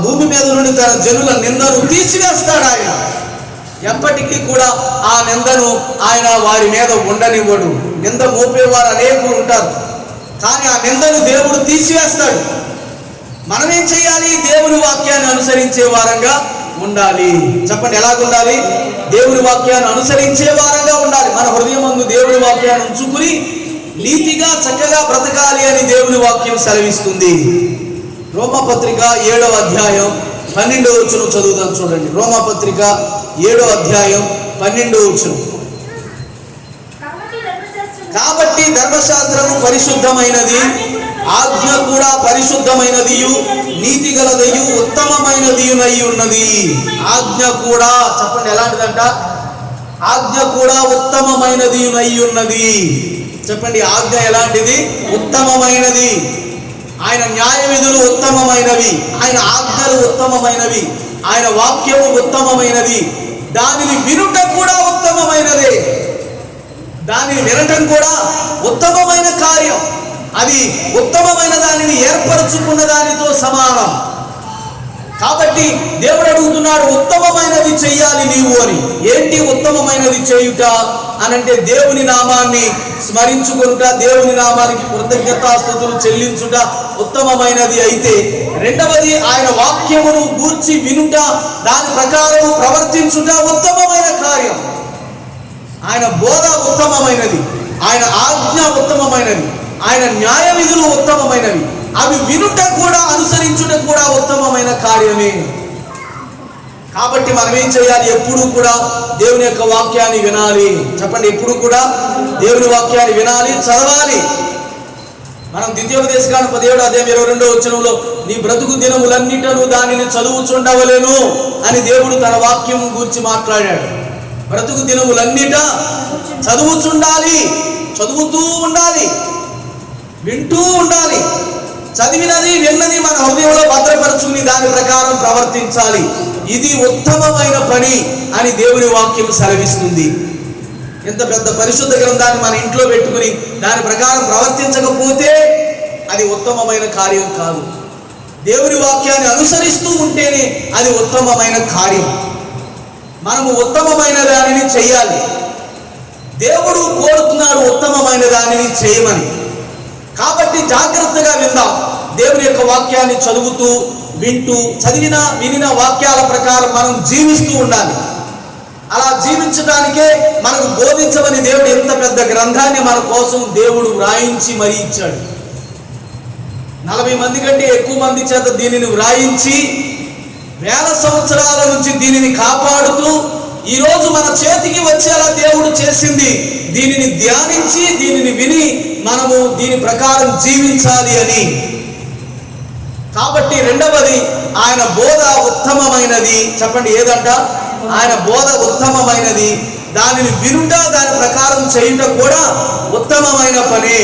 భూమి మీద నుండి తన జనుల నిందను తీసివేస్తాడు ఆయన. ఎప్పటికీ కూడా ఆ నిందను ఆయన వారి మీద ఉండనివ్వడు. నింద మోపేవారు అనేకులు ఉంటారు, కానీ ఆ నిందను దేవుడు తీసివేస్తాడు. మనమేం చేయాలి? దేవుని వాక్యాన్ని అనుసరించే వారంగా ఉండాలి. చెప్పండి, ఎలాగుండాలి? దేవుని వాక్యాన్ని అనుసరించే వారంగా ఉండాలి. మన హృదయమందు దేవుని వాక్యాన్ని ఉంచుకుని నీతిగా చక్కగా బ్రతకాలి అని దేవుని వాక్యం సెలవిస్తుంది. రోమాపత్రిక 7వ అధ్యాయం 12వ వచనం చదువుదాం. చూడండి, రోమాపత్రిక 7వ అధ్యాయం 12వ వచనం. కాబట్టి ధర్మశాస్త్రము పరిశుద్ధమైనది, ఆజ్ఞ కూడా పరిశుద్ధమైనదియు నీతి గలదియు ఉత్తమమైనదియునై ఉన్నది. ఆజ్ఞ కూడా, చెప్పండి ఎలాంటిదంట? ఆజ్ఞ కూడా ఉత్తమమైనదియునై ఉన్నది. చెప్పండి, ఆజ్ఞ ఎలాంటిది? ఉత్తమమైనది. ఆయన న్యాయ విధులు ఉత్తమమైనవి, ఆయన ఆజ్ఞలు ఉత్తమమైనవి, ఆయన వాక్యము ఉత్తమమైనది. దానిని వినుట కూడా ఉత్తమమైనదే. దానిని వినటం కూడా ఉత్తమమైన కార్యం. అది ఉత్తమమైన దానిని ఏర్పరచుకున్న దానితో సమానం. కాబట్టి దేవుడు అడుగుతున్నాడు, ఉత్తమమైనది చెయ్యాలి నీవు అని. ఏంటి ఉత్తమమైనది చేయుట అనంటే దేవుని నామాన్ని స్మరించుకొనుట, దేవుని నామానికి కృతజ్ఞతాస్తుతులు చెల్లించుట ఉత్తమమైనది అయితే, రెండవది ఆయన వాక్యమును గూర్చి వినుట, దాని ప్రకారము ప్రవర్తించుట ఉత్తమమైన కార్యం. ఆయన బోధ ఉత్తమమైనది, ఆయన ఆజ్ఞ ఉత్తమమైనది, ఆయన న్యాయ విధులు ఉత్తమమైనవి. అవి వినుట కూడా, అనుసరించుట కూడా ఉత్తమమైన కార్యమే. కాబట్టి మనం ఏం చేయాలి? ఎప్పుడు కూడా దేవుని యొక్క వాక్యాన్ని వినాలి. చెప్పండి, ఎప్పుడు కూడా దేవుని వాక్యాన్ని వినాలి, చదవాలి. మనం ద్వితీయోపదేశకాండం 17వ అధ్యాయం 22వ వచనంలో నీ బ్రతుకు దినములన్నిటను దానిని చదువుచుండవలెను అని దేవుడు తన వాక్యం గురించి మాట్లాడాడు. బ్రతుకు దినములన్నిట చదువుచుండాలి, చదువుతూ ఉండాలి, వింటూ ఉండాలి. చదివినది విన్నది మన హృదయంలో భద్రపరచుకుని దాని ప్రకారం ప్రవర్తించాలి. ఇది ఉత్తమమైన పని అని దేవుని వాక్యం సెలవిస్తుంది. ఎంత పెద్ద పరిశుద్ధ గ్రంథాన్ని మన ఇంట్లో పెట్టుకుని దాని ప్రకారం ప్రవర్తించకపోతే అది ఉత్తమమైన కార్యం కాదు. దేవుని వాక్యాన్ని అనుసరిస్తూ ఉంటేనే అది ఉత్తమమైన కార్యం. మనము ఉత్తమమైన దానిని చేయాలి. దేవుడు కోరుతున్నాడు ఉత్తమమైన దానిని చేయమని. కాబట్టి జాగ్రత్తగా విందాం. దేవుని యొక్క వాక్యాన్ని చదువుతూ, వింటూ, వినిన వాక్యాల ప్రకారం మనం జీవిస్తూ ఉండాలి. అలా జీవించడానికే మనకు బోధించమని దేవుడు ఎంత పెద్ద గ్రంథాన్ని మన కోసం దేవుడు వ్రాయించి మరీ ఇచ్చాడు. 40 మంది కంటే ఎక్కువ మంది చేత దీనిని వ్రాయించి వేల సంవత్సరాల నుంచి దీనిని కాపాడుతూ ఈరోజు మన చేతికి వచ్చేలా దేవుడు చేసింది. దీనిని ధ్యానించి, దీనిని విని మనము దీని ప్రకారం జీవించాలి అని. కాబట్టి రెండవది, ఆయన బోధ ఉత్తమమైనది. చెప్పండి, ఏదంట? ఆయన బోధ ఉత్తమమైనది, దానిని వినుట, దాని ప్రకారం చేయుట కూడా ఉత్తమమైన పని.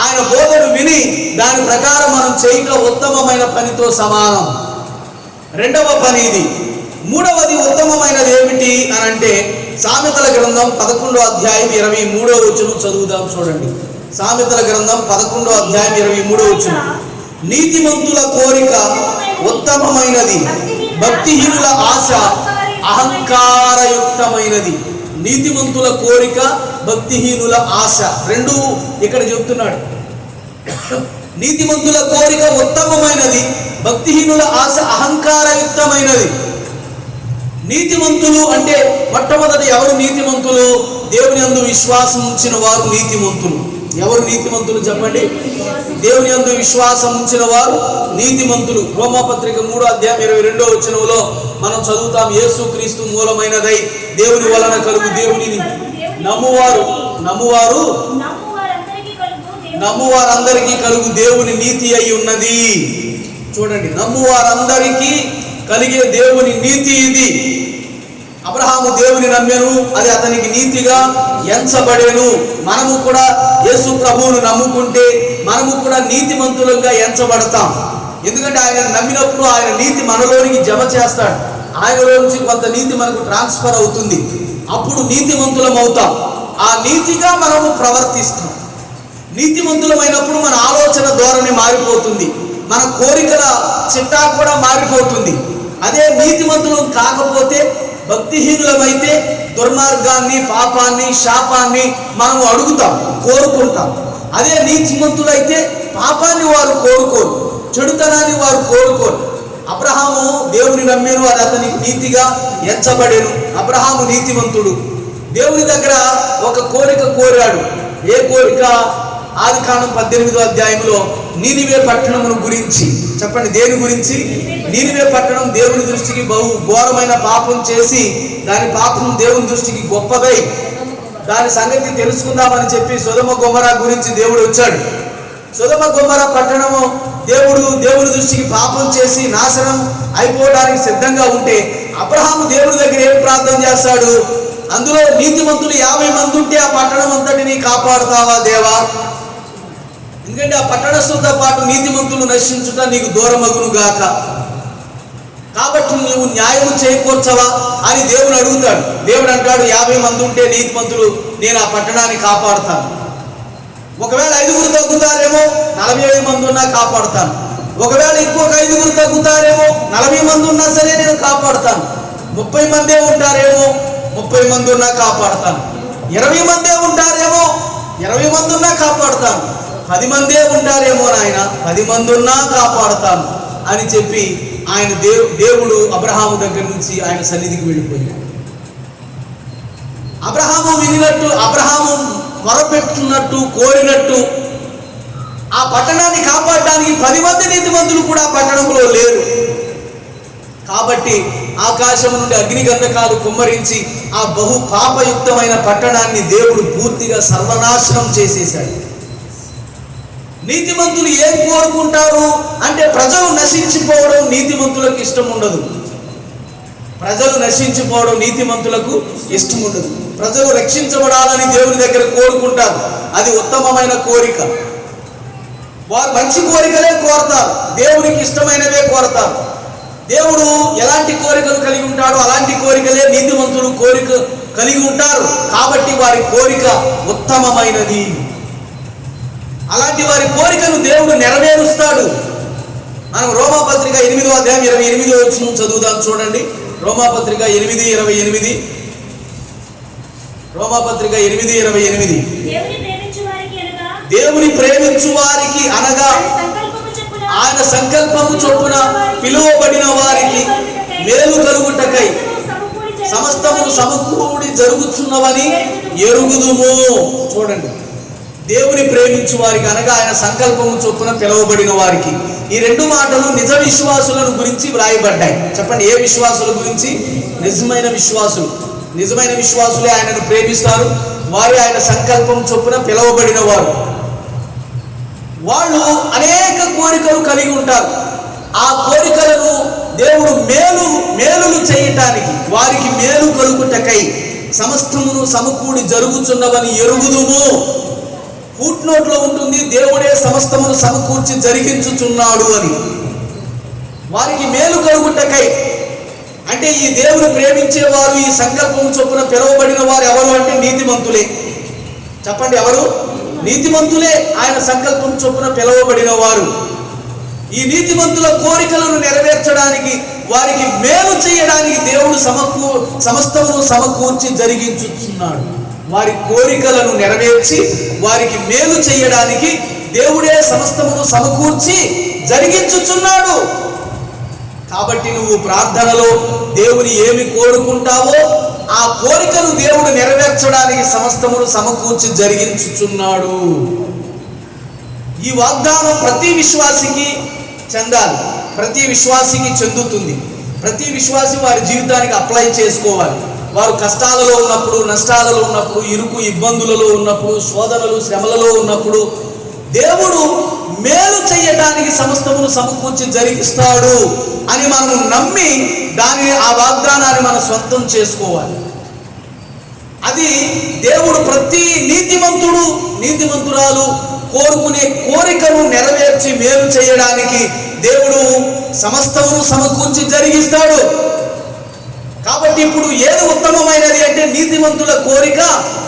ఆయన బోధను విని దాని ప్రకారం మనం చేయుట ఉత్తమమైన పనితో సమానం. రెండవ పని ఇది. మూడవది ఉత్తమమైనది ఏమిటి అని అంటే సామెతల గ్రంథం 11వ అధ్యాయం 23వ వచనం చదువుదాం. చూడండి, సామెతల గ్రంథం 11వ అధ్యాయం 23వ వచనం. నీతిమంతుల కోరిక ఉత్తమమైనది, భక్తిహీనుల ఆశ అహంకారయుక్తమైనది. నీతిమంతుల కోరిక, భక్తిహీనుల ఆశ, రెండు ఇక్కడ చెప్తున్నాడు. నీతిమంతుల కోరిక ఉత్తమమైనది, భక్తిహీనుల ఆశ అహంకారయుక్తమైనది. నీతిమంతులు అంటే మొట్టమొదటి ఎవరు నీతిమంతులు? దేవుని యందు విశ్వాసం ఉంచిన వారు నీతిమంతులు. ఎవరు నీతిమంతులు చెప్పండి? దేవుని యందు విశ్వాసం ఉంచిన వారు నీతిమంతులు. రోమాపత్రిక 3వ అధ్యాయం 22వ వచనంలో మనం చదువుతాం, యేసుక్రీస్తు మూలమైనదై దేవుని వలన కలుగు దేవునిని నమ్మువారందరికీ కలుగు దేవుని నీతి అయి ఉన్నది. చూడండి, నమ్మువారందరికీ కలిగే దేవుని నీతి ఇది. అబ్రహాము దేవుని నమ్మెను, అది అతనికి నీతిగా ఎంచబడేను. మనము కూడా యేసు ప్రభువును నమ్ముకుంటే మనము కూడా నీతిమంతులుగా ఎంచబడతాం. ఎందుకంటే ఆయన నమ్మినప్పుడు ఆయన నీతి మనలోనికి జమ చేస్తాడు. ఆయనలో నుంచి కొంత నీతి మనకు ట్రాన్స్ఫర్ అవుతుంది. అప్పుడు నీతిమంతులం అవుతాం. ఆ నీతిగా మనము ప్రవర్తిస్తాం. నీతిమంతులమైనప్పుడు మన ఆలోచన ధోరణి మారిపోతుంది, మన కోరికల చిట్టా కూడా మారిపోతుంది. అదే నీతిమంతులం కాకపోతే, భక్తిహీనులమైతే దుర్మార్గాన్ని, పాపాన్ని, శాపాన్ని మనము అడుగుతాం, కోరుకుంటాం. అదే నీతిమంతులైతే పాపాన్ని వారు కోరుకోరు, చెడుతనాన్ని వారు కోరుకోరు. అబ్రహాము దేవుని నమ్మెను, అది అతనికి నీతిగా ఎంచబడేను. అబ్రహాము నీతిమంతుడు. దేవుని దగ్గర ఒక కోరిక కోరాడు. ఏ కోరిక? ఆదికాండం 18వ అధ్యాయంలో నీనివే పట్టణమును గురించి. చెప్పండి, దేని గురించి? నీనివే పట్టణం దేవుని దృష్టికి బహు ఘోరమైన పాపం చేసి, దాని పాపం దేవుని దృష్టికి గొప్పదై దాని సంగతి తెలుసుకుందామని చెప్పి సొదొమ గొమొర్రా గురించి దేవుడు వచ్చాడు. సొదొమ గొమొర్రా పట్టణము దేవుని దృష్టికి పాపం చేసి నాశనం అయిపోవడానికి సిద్ధంగా ఉంటే అబ్రహాము దేవుని దగ్గర ఏం ప్రార్థన చేస్తాడు? అందులో నీతిమంతులు 50 మంది ఉంటే ఆ పట్టణం అంతటిని కాపాడుతావా దేవా? ఎందుకంటే ఆ పట్టణస్థులతో పాటు నీతిమంతులు నశించుట నీకు దూరమగును గాక, కాబట్టి నువ్వు న్యాయం చేకూర్చవా అని దేవుని అడుగుతాడు. దేవుడు అంటాడు, 50 మంది ఉంటే నీతిమంతులు, నేను ఆ పట్టణాన్ని కాపాడుతాను. ఒకవేళ 5 తగ్గుతారేమో, 45 మంది ఉన్నా కాపాడుతాను. ఒకవేళ ఇంకొక 5 తగ్గుతారేమో, 40 మంది ఉన్నా సరే నేను కాపాడుతాను. 30 మందే ఉంటారేమో, 30 మంది ఉన్నా కాపాడుతాను. 20 మందే ఉంటారేమో, 20 మంది ఉన్నా కాపాడుతాను. 10 మందే ఉంటారేమో నాయన, 10 మంది ఉన్నా కాపాడుతాను అని చెప్పి ఆయన దేవుడు అబ్రహాము దగ్గర నుంచి ఆయన సన్నిధికి వెళ్ళిపోయాడు. అబ్రహాము వినినట్టు, అబ్రహాము మొరపెట్టున్నట్టు, కోరినట్టు ఆ పట్టణాన్ని కాపాడడానికి 10 మంది నీతిమంతులు కూడా పట్టణంలో లేరు. కాబట్టి ఆకాశం నుండి అగ్నిగంధకాలు కుమ్మరించి ఆ బహు పాపయుక్తమైన పట్టణాన్ని దేవుడు పూర్తిగా సర్వనాశనం చేసేశాడు. నీతిమంతులు ఏం కోరుకుంటారు అంటే ప్రజలు నశించిపోవడం నీతిమంతులకు ఇష్టం ఉండదు. ప్రజలు నశించిపోవడం నీతిమంతులకు ఇష్టం ఉండదు. ప్రజలు రక్షించబడాలని దేవుని దగ్గర కోరుకుంటారు. అది ఉత్తమమైన కోరిక. వారు మంచి కోరికలే కోరతారు, దేవునికి ఇష్టమైనవే కోరతారు. దేవుడు ఎలాంటి కోరికలు కలిగి ఉంటాడో అలాంటి కోరికలే నీతిమంతులు కోరిక కలిగి ఉంటారు. కాబట్టి వారి కోరిక ఉత్తమమైనది. అలాంటి వారి కోరికను దేవుడు నెరవేరుస్తాడు. మనం రోమాపత్రిక 8వ అధ్యాయం 28వ వచనం చదువుదాం. చూడండి, రోమాపత్రిక 8:28. రోమాపత్రిక 8:28. దేవుని ప్రేమించు వారికి అనగా ఆయన సంకల్పము చొప్పున పిలువబడిన వారికి మేలు కలుగుటకై సమస్తము సమకూడి జరుగుతున్నవని ఎరుగుదుము. చూడండి, దేవుని ప్రేమించు వారికి అనగా ఆయన సంకల్పము చొప్పున పిలువబడిన వారికి. ఈ 2 మాటలు నిజ విశ్వాసులను గురించి వ్రాయబడ్డాయి. చెప్పండి, ఏ విశ్వాసుల గురించి? నిజమైన విశ్వాసులు. నిజమైన విశ్వాసులే ఆయనను ప్రేమిస్తారు. వారే ఆయన సంకల్పం చొప్పున పిలువబడిన వారు. వాళ్ళు అనేక కోరికలు కలిగి ఉంటారు. ఆ కోరికలను దేవుడు మేలులు చేయటానికి, వారికి మేలు కలుగుటకై సమస్తమును సమకూడి జరుగుచున్నవని ఎరుగుదుము. ఫుట్ నోట్లో ఉంటుంది, దేవుడే సమస్తమును సమకూర్చి జరిగించుచున్నాడు అని. వారికి మేలు కలుగుటకై అంటే ఈ దేవుని ప్రేమించేవారు, ఈ సంకల్పం చొప్పున పిలువబడిన వారు ఎవరు అంటే నీతిమంతులే. చెప్పండి, ఎవరు? నీతిమంతులే. ఆయన సంకల్పం చొప్పున పిలువబడిన వారు. ఈ నీతిమంతుల కోరికలను నెరవేర్చడానికి, వారికి మేలు చేయడానికి దేవుడు సమస్తమును సమకూర్చి జరిగించుచున్నాడు. వారి కోరికలను నెరవేర్చి వారికి మేలు చేయడానికి దేవుడే సమస్తమును సమకూర్చి జరిగించుచున్నాడు. కాబట్టి నువ్వు ప్రార్థనలో దేవుని ఏమి కోరుకుంటావో ఆ కోరికను దేవుడు నెరవేర్చడానికి సమస్తమును సమకూర్చి జరిగించుచున్నాడు. ఈ వాగ్దానం ప్రతి విశ్వాసికి చెందాలి, ప్రతి విశ్వాసికి చెందుతుంది. ప్రతి విశ్వాసి వారి జీవితానికి అప్లై చేసుకోవాలి. వారు కష్టాలలో ఉన్నప్పుడు, నష్టాలలో ఉన్నప్పుడు, ఇరుకు ఇబ్బందులలో ఉన్నప్పుడు, శోధనలు శ్రమలలో ఉన్నప్పుడు దేవుడు మేలు చేయడానికి సమస్తమును సమకూర్చి జరిగిస్తాడు అని మనం నమ్మి ఆ వాగ్దానాన్ని మనం సొంతం చేసుకోవాలి. అది దేవుడు ప్రతి నీతిమంతురాలు కోరుకునే కోరికను నెరవేర్చి మేలు చేయడానికి దేవుడు సమస్తమును సమకూర్చి జరిగిస్తాడు. కాబట్టి ఇప్పుడు ఏది ఉత్తమమైనది అంటే నీతిమంతుల కోరిక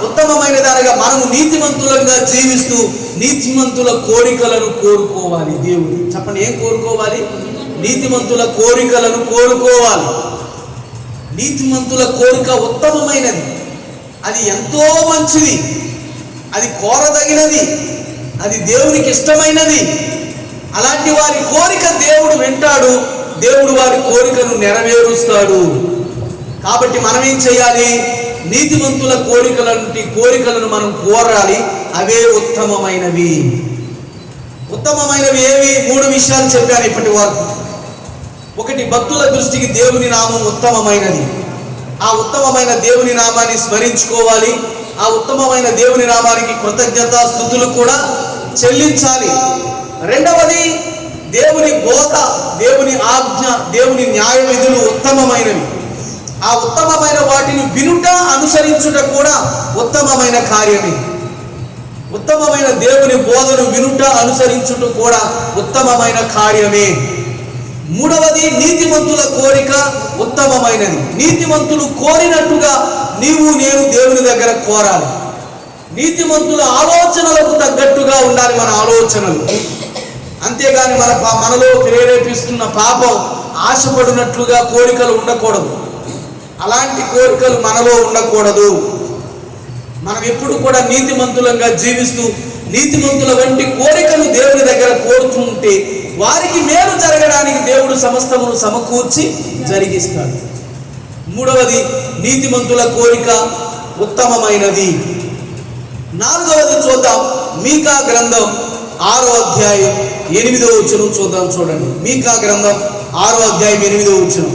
ఉత్తమమైనది. అనగా మనము నీతిమంతులంగా జీవిస్తూ నీతిమంతుల కోరికలను కోరుకోవాలి. దేవుడు చెప్పండి, ఏం కోరుకోవాలి? నీతిమంతుల కోరికలను కోరుకోవాలి. నీతిమంతుల కోరిక ఉత్తమమైనది, అది ఎంతో మంచిది, అది కోరదగినది, అది దేవునికి ఇష్టమైనది. అలాంటి వారి కోరిక దేవుడు వింటాడు, దేవుడు వారి కోరికను నెరవేరుస్తాడు. కాబట్టి మనం ఏం చేయాలి? నీతిమంతుల కోరికలను మనం కోరాలి. అవే ఉత్తమమైనవి. ఉత్తమమైనవి ఏవి? 3 విషయాలు చెప్పాను ఇప్పటి వరకు. ఒకటి, భక్తుల దృష్టికి దేవుని నామం ఉత్తమమైనది. ఆ ఉత్తమమైన దేవుని నామాన్ని స్మరించుకోవాలి. ఆ ఉత్తమమైన దేవుని నామానికి కృతజ్ఞతా స్తుతులు కూడా చెల్లించాలి. రెండవది, దేవుని బోధ, దేవుని ఆజ్ఞ, దేవుని న్యాయ విధులు ఉత్తమమైనవి. ఆ ఉత్తమమైన వాటిని వినుట, అనుసరించుట కూడా ఉత్తమమైన కార్యమే. ఉత్తమమైన దేవుని బోధను వినుట, అనుసరించుట కూడా ఉత్తమమైన కార్యమే. మూడవది, నీతిమంతుల కోరిక ఉత్తమమైనది. నీతిమంతులు కోరినట్టుగా నేను దేవుని దగ్గర కోరాలి. నీతిమంతుల ఆలోచనలకు తగ్గట్టుగా ఉండాలి మన ఆలోచనలు. అంతేగాని మనలో ప్రేరేపిస్తున్న పాపం ఆశపడినట్లుగా కోరికలు ఉండకూడదు. అలాంటి కోరికలు మనలో ఉండకూడదు. మనం ఎప్పుడు కూడా నీతిమంతులంగా జీవిస్తూ నీతిమంతుల వంటి కోరికలు దేవుని దగ్గర కోరుతుంటే వారికి మేలు జరగడానికి దేవుడు సమస్తమును సమకూర్చి జరిగిస్తాడు. మూడవది, నీతిమంతుల కోరిక ఉత్తమమైనది. నాలుగవది చూద్దాం. మీకా గ్రంథం 6వ అధ్యాయం 8వ వచనం చూద్దాం. చూడండి, మీకా గ్రంథం 6వ అధ్యాయం 8వ వచనం.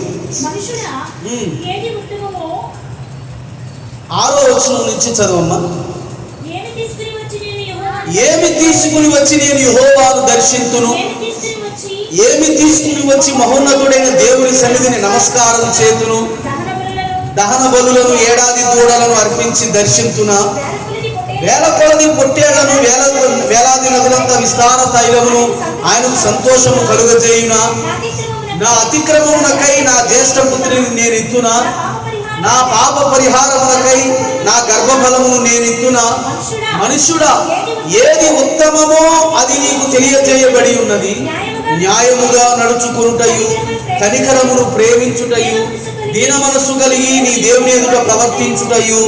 6వ వచనం నుంచి చదవమ్మా. ఏమి తీసుకుని వచ్చి నేను యెహోవాను దర్శింతును, ఏమి తీసుకుని వచ్చి మహోన్నతుడైన దేవుని సన్నిధిని నమస్కారం చేతును, దహన బలులను, ఏడాది దూడలను అర్పించి దర్శింతునా, వేల కొలది పొట్టేళ్లను, వేలాది నదులంత విస్తార తైలమును ఆయనకు సంతోషము కలుగజేయునా, నా అతిక్రమమునకై నా జ్యేష్ఠ పుత్రిని నేను ఇత్తునా, నా పాప పరిహారమునకై నా గర్భఫలమును నేను ఇత్తునా. మనుష్యుడా, ఏది ఉత్తమమో అది నీకు తెలియజేయబడి ఉన్నది. న్యాయముగా నడుచుకునుటయు, కనికరమును ప్రేమించుటయు, దీన మనస్సు కలిగి నీ దేవుని ఎదుట ప్రవర్తించుటయు,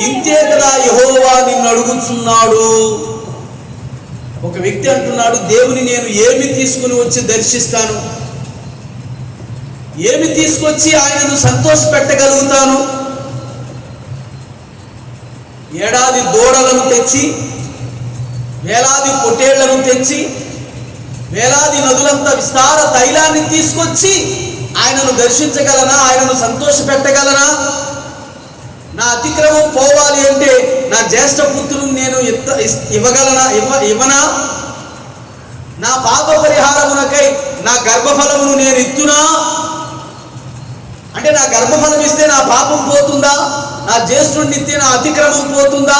ఇంతే కదా యెహోవా నిన్ను అడుగుచున్నాడు. ఒక వ్యక్తి అంటున్నాడు, దేవుని నేను ఏమి తీసుకుని వచ్చి దర్శిస్తాను, ఏమి తీసుకొచ్చి ఆయనను సంతోషపెట్టగలుగుతాను? ఏడాది దూడలను తెచ్చి, వేలాది పొట్టేళ్లను తెచ్చి, వేలాది నదులంత విస్తార తైలాన్ని తీసుకొచ్చి ఆయనను దర్శించగలనా? ఆయనను సంతోషపెట్టగలనా? నా అతిక్రమం పోవాలి అంటే నా జ్యేష్ఠ పుత్రుని నేను ఇవ్వగలనా? ఇవ్వనా? నా పాప పరిహారమునకై నా గర్భఫలమును నేను ఇత్తునా? అంటే నా గర్భఫలం ఇస్తే నా పాపం పోతుందా? నా జ్యేష్ఠుడిని ఇస్తే నా అతిక్రమం పోతుందా?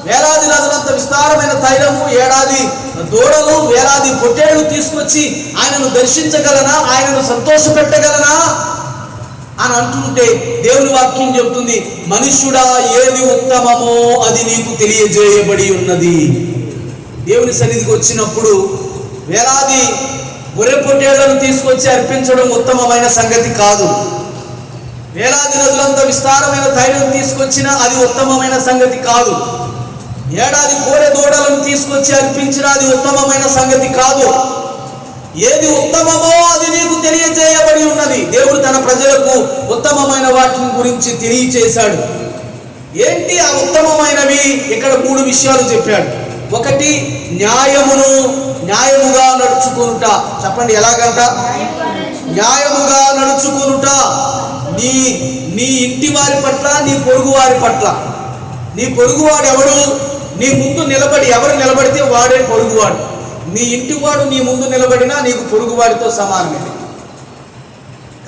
వేలాది నదులంత విస్తారమైన తైలము, ఏడాది దూడలు, వేలాది పొట్టేళ్లు తీసుకొచ్చి ఆయనను దర్శించగలనా? ఆయనను సంతోషపెట్టగలనా అని అంటుంటే దేవుని వాక్యం చెబుతుంది, మనుష్యుడా ఏది ఉత్తమమో అది నీకు తెలియజేయబడి ఉన్నది. దేవుని సన్నిధికి వచ్చినప్పుడు వేలాది గొర్రె పొట్టేళ్లను తీసుకొచ్చి అర్పించడం ఉత్తమమైన సంగతి కాదు. వేలాది నదులంత విస్తారమైన తైలం తీసుకొచ్చినా అది ఉత్తమమైన సంగతి కాదు. ఏడాది కోడె దూడలను తీసుకొచ్చి అర్పించినా అది ఉత్తమమైన సంగతి కాదు. ఏది ఉత్తమమో అది నీకు తెలియజేయబడి ఉన్నది. దేవుడు తన ప్రజలకు ఉత్తమమైన వాటిని గురించి తెలియచేశాడు. ఏంటి ఆ ఉత్తమమైనవి? ఇక్కడ 3 విషయాలు చెప్పాడు. ఒకటి, న్యాయముగా నడుచుకునుట. చెప్పండి, ఎలాగంట? న్యాయముగా నడుచుకునుట. నీ ఇంటి వారి పట్ల, నీ పొరుగు వారి పట్ల. నీ పొరుగువాడు ఎవడు? నీ ముందు నిలబడి, ఎవరు నిలబడితే వాడే పొరుగువాడు. నీ ఇంటివాడు నీ ముందు నిలబడినా నీకు పొరుగువాడితో సమానమే.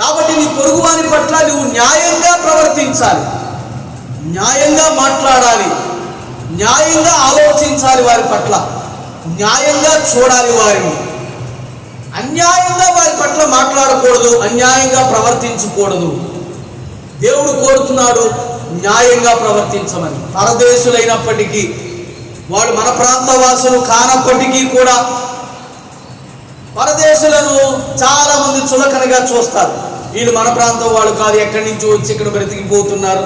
కాబట్టి నీ పొరుగువారి పట్ల నువ్వు న్యాయంగా ప్రవర్తించాలి, న్యాయంగా మాట్లాడాలి, న్యాయంగా ఆలోచించాలి, వారి పట్ల న్యాయంగా చూడాలి వారిని. అన్యాయంగా వారి పట్ల మాట్లాడకూడదు, అన్యాయంగా ప్రవర్తించకూడదు. దేవుడు కోరుతున్నాడు న్యాయంగా ప్రవర్తించమని. పరదేశులైనప్పటికీ, వాడు మన ప్రాంతవాసులు కానప్పటికీ కూడా పరదేశులను చాలా మంది చులకనగా చూస్తారు. వీళ్ళు మన ప్రాంతం వాళ్ళు కాదు, ఎక్కడి నుంచి వచ్చి ఇక్కడ బ్రతికిపోతున్నారు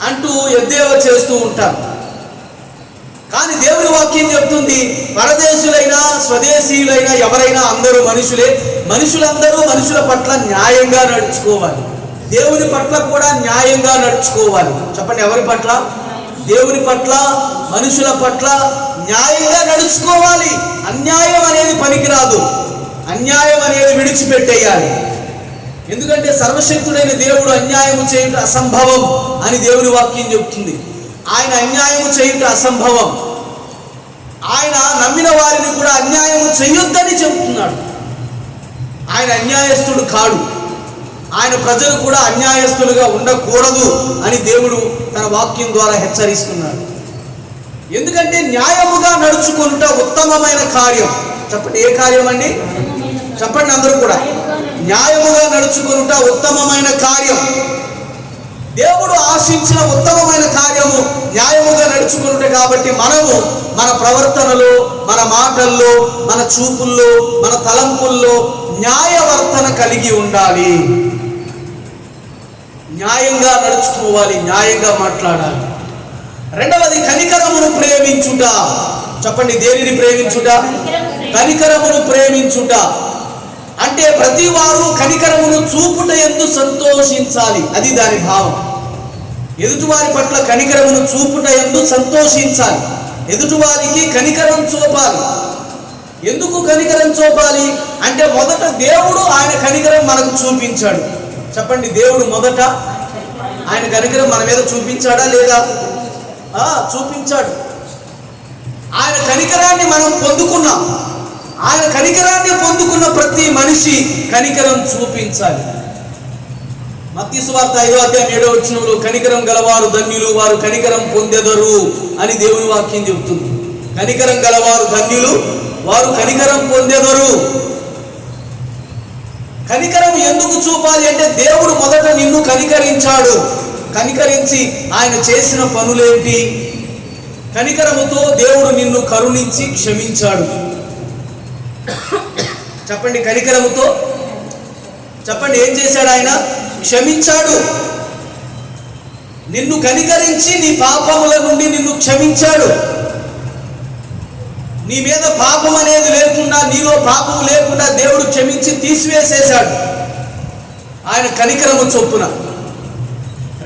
అంటూ ఎద్దేవా చేస్తూ ఉంటారు. కానీ దేవుని వాక్యం చెప్తుంది, పరదేశులైనా స్వదేశీయులైనా ఎవరైనా అందరూ మనుషులే. మనుషులందరూ మనుషుల పట్ల న్యాయంగా నడుచుకోవాలి. దేవుని పట్ల కూడా న్యాయంగా నడుచుకోవాలి. చెప్పండి, ఎవరి పట్ల? దేవుని పట్ల, మనుషుల పట్ల న్యాయంగా నడుచుకోవాలి. అన్యాయం అనేది పనికిరాదు. అన్యాయం అనేది విడిచిపెట్టేయాలి. ఎందుకంటే సర్వశక్తుడైన దేవుడు అన్యాయము చేయుట అసంభవం అని దేవుని వాక్యం చెప్తుంది. ఆయన అన్యాయము చేయుట అసంభవం. ఆయన నమ్మిన వారిని కూడా అన్యాయము చేయొద్దని చెబుతున్నాడు. ఆయన అన్యాయస్తుడు కాడు. ఆయన ప్రజలు కూడా అన్యాయస్తులుగా ఉండకూడదు అని దేవుడు తన వాక్యం ద్వారా హెచ్చరిస్తున్నాడు. ఎందుకంటే న్యాయముగా నడుచుకుంట ఉత్తమమైన కార్యం. చెప్పండి, ఏ కార్యం అండి? చెప్పండి అందరూ కూడా. న్యాయముగా నడుచుకుంట ఉత్తమమైన కార్యం. దేవుడు ఆశించిన ఉత్తమమైన కార్యము న్యాయముగా నడుచుకుంట. కాబట్టి మనము మన ప్రవర్తనలో, మన మాటల్లో, మన చూపుల్లో, మన తలంపుల్లో న్యాయవర్తన కలిగి ఉండాలి. న్యాయంగా నడుచుకోవాలి, న్యాయంగా మాట్లాడాలి. రెండవది, కనికరమును ప్రేమించుట. చెప్పండి, దేనిని ప్రేమించుట? కనికరమును ప్రేమించుట. అంటే ప్రతి వారు కనికరమును చూపుట యందు సంతోషించాలి. అది దాని భావం. ఎదుటివారి పట్ల కనికరమును చూపుట యందు సంతోషించాలి. ఎదుటివారికి కనికరం చూపాలి. ఎందుకు కనికరం చూపాలి అంటే, మొదట దేవుడు ఆయన కనికరం మనకు చూపించాడు. చెప్పండి, దేవుడు మొదట ఆయన కనికరం మన మీద చూపించాడా లేదా? చూపించాడు. ఆయన కనికరాన్ని మనం పొందుకున్నాం. ఆయన కనికరాన్ని పొందుకున్న ప్రతి మనిషి కనికరం చూపించాలి. మత్తయి సువార్త 5వ అధ్యాయం 7వ వచనంలో కనికరం గలవారు ధన్యులు, వారు కనికరం పొందెదరు అని దేవుని వాక్యం చెబుతుంది. కనికరం గలవారు ధన్యులు, వారు కనికరం పొందెదరు. కనికరం ఎందుకు చూపాలి అంటే, దేవుడు మొదట నిన్ను కనికరించాడు. కనికరించి ఆయన చేసిన పనులేంటి? కనికరముతో దేవుడు నిన్ను కరుణించి క్షమించాడు. చెప్పండి, కనికరముతో చెప్పండి, ఏం చేశాడు? ఆయన క్షమించాడు. నిన్ను కనికరించి నీ పాపముల నుండి నిన్ను క్షమించాడు. నీ మీద పాపం అనేది లేకుండా, నీలో పాపం లేకుండా దేవుడు క్షమించి తీసివేసేశాడు ఆయన కనికరము చొప్పున.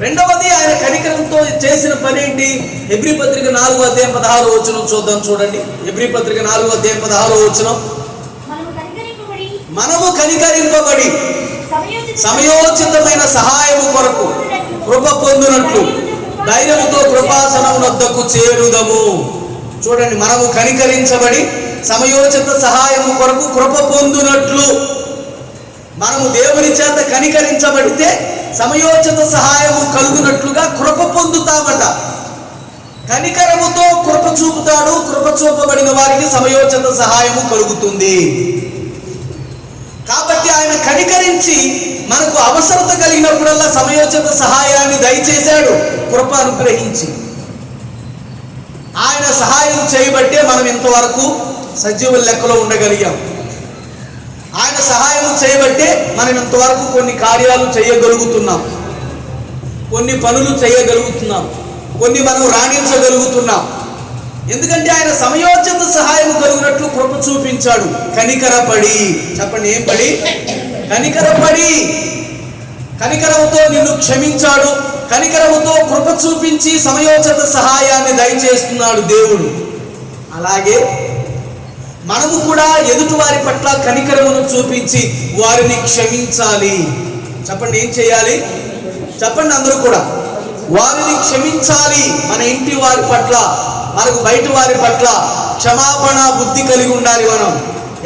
రెండవది, ఆయన కనికరంతో చేసిన పని ఏంటి? హెబ్రీ పత్రిక 4వ అధ్యాయం 16వ వచనం చూద్దాం. చూడండి, హెబ్రీ పత్రిక 4వ అధ్యాయం 16వ వచనం. మనము కనికరింపబడి సమయోచితమైన సహాయము కొరకు కృప పొందునట్లు ధైర్యముతో కృపాసనము వద్దకు చేరుదము. చూడండి, మనము కనికరించబడి సమయోచిత సహాయము కొరకు కృప పొందునట్లు. మనము దేవుని చేత కనికరించబడితే సమయోచిత సహాయము కలుగునట్లుగా కృప పొందుతామట. కనికరముతో కృప చూపుతాడు, కృప చూపబడిన వారికి సమయోచిత సహాయము కలుగుతుంది. కాబట్టి ఆయన కనికరించి మనకు అవసరత కలిగినప్పుడల్లా సమయోచిత సహాయాన్ని దయచేశాడు, కృప అనుగ్రహించి. ఆయన సహాయం చేయబట్టే మనం ఇంతవరకు సజీవుల లెక్కలో ఉండగలిగాం. ఆయన సహాయం చేయబట్టే మనం ఇంతవరకు కొన్ని కార్యాలు చేయగలుగుతున్నాం, కొన్ని పనులు చేయగలుగుతున్నాం, కొన్ని మనం రాణించగలుగుతున్నాం. ఎందుకంటే ఆయన సమయోచిత సహాయం కలిగినట్లు కృప చూపించాడు. కనికరపడి, చెప్పండి ఏం పడి? కనికరపడి. కనికరముతో నిన్ను క్షమించాడు, కనికరముతో కృప చూపించి సమయోచిత సహాయాన్ని దయచేస్తున్నాడు దేవుడు. అలాగే మనము కూడా ఎదుటి వారి పట్ల కనికరమును చూపించి వారిని క్షమించాలి. చెప్పండి ఏం చేయాలి? చెప్పండి అందరూ కూడా. వారిని క్షమించాలి. మన ఇంటి వారి పట్ల, మనకు బయట వారి పట్ల క్షమాపణ బుద్ధి కలిగి ఉండాలి. మనం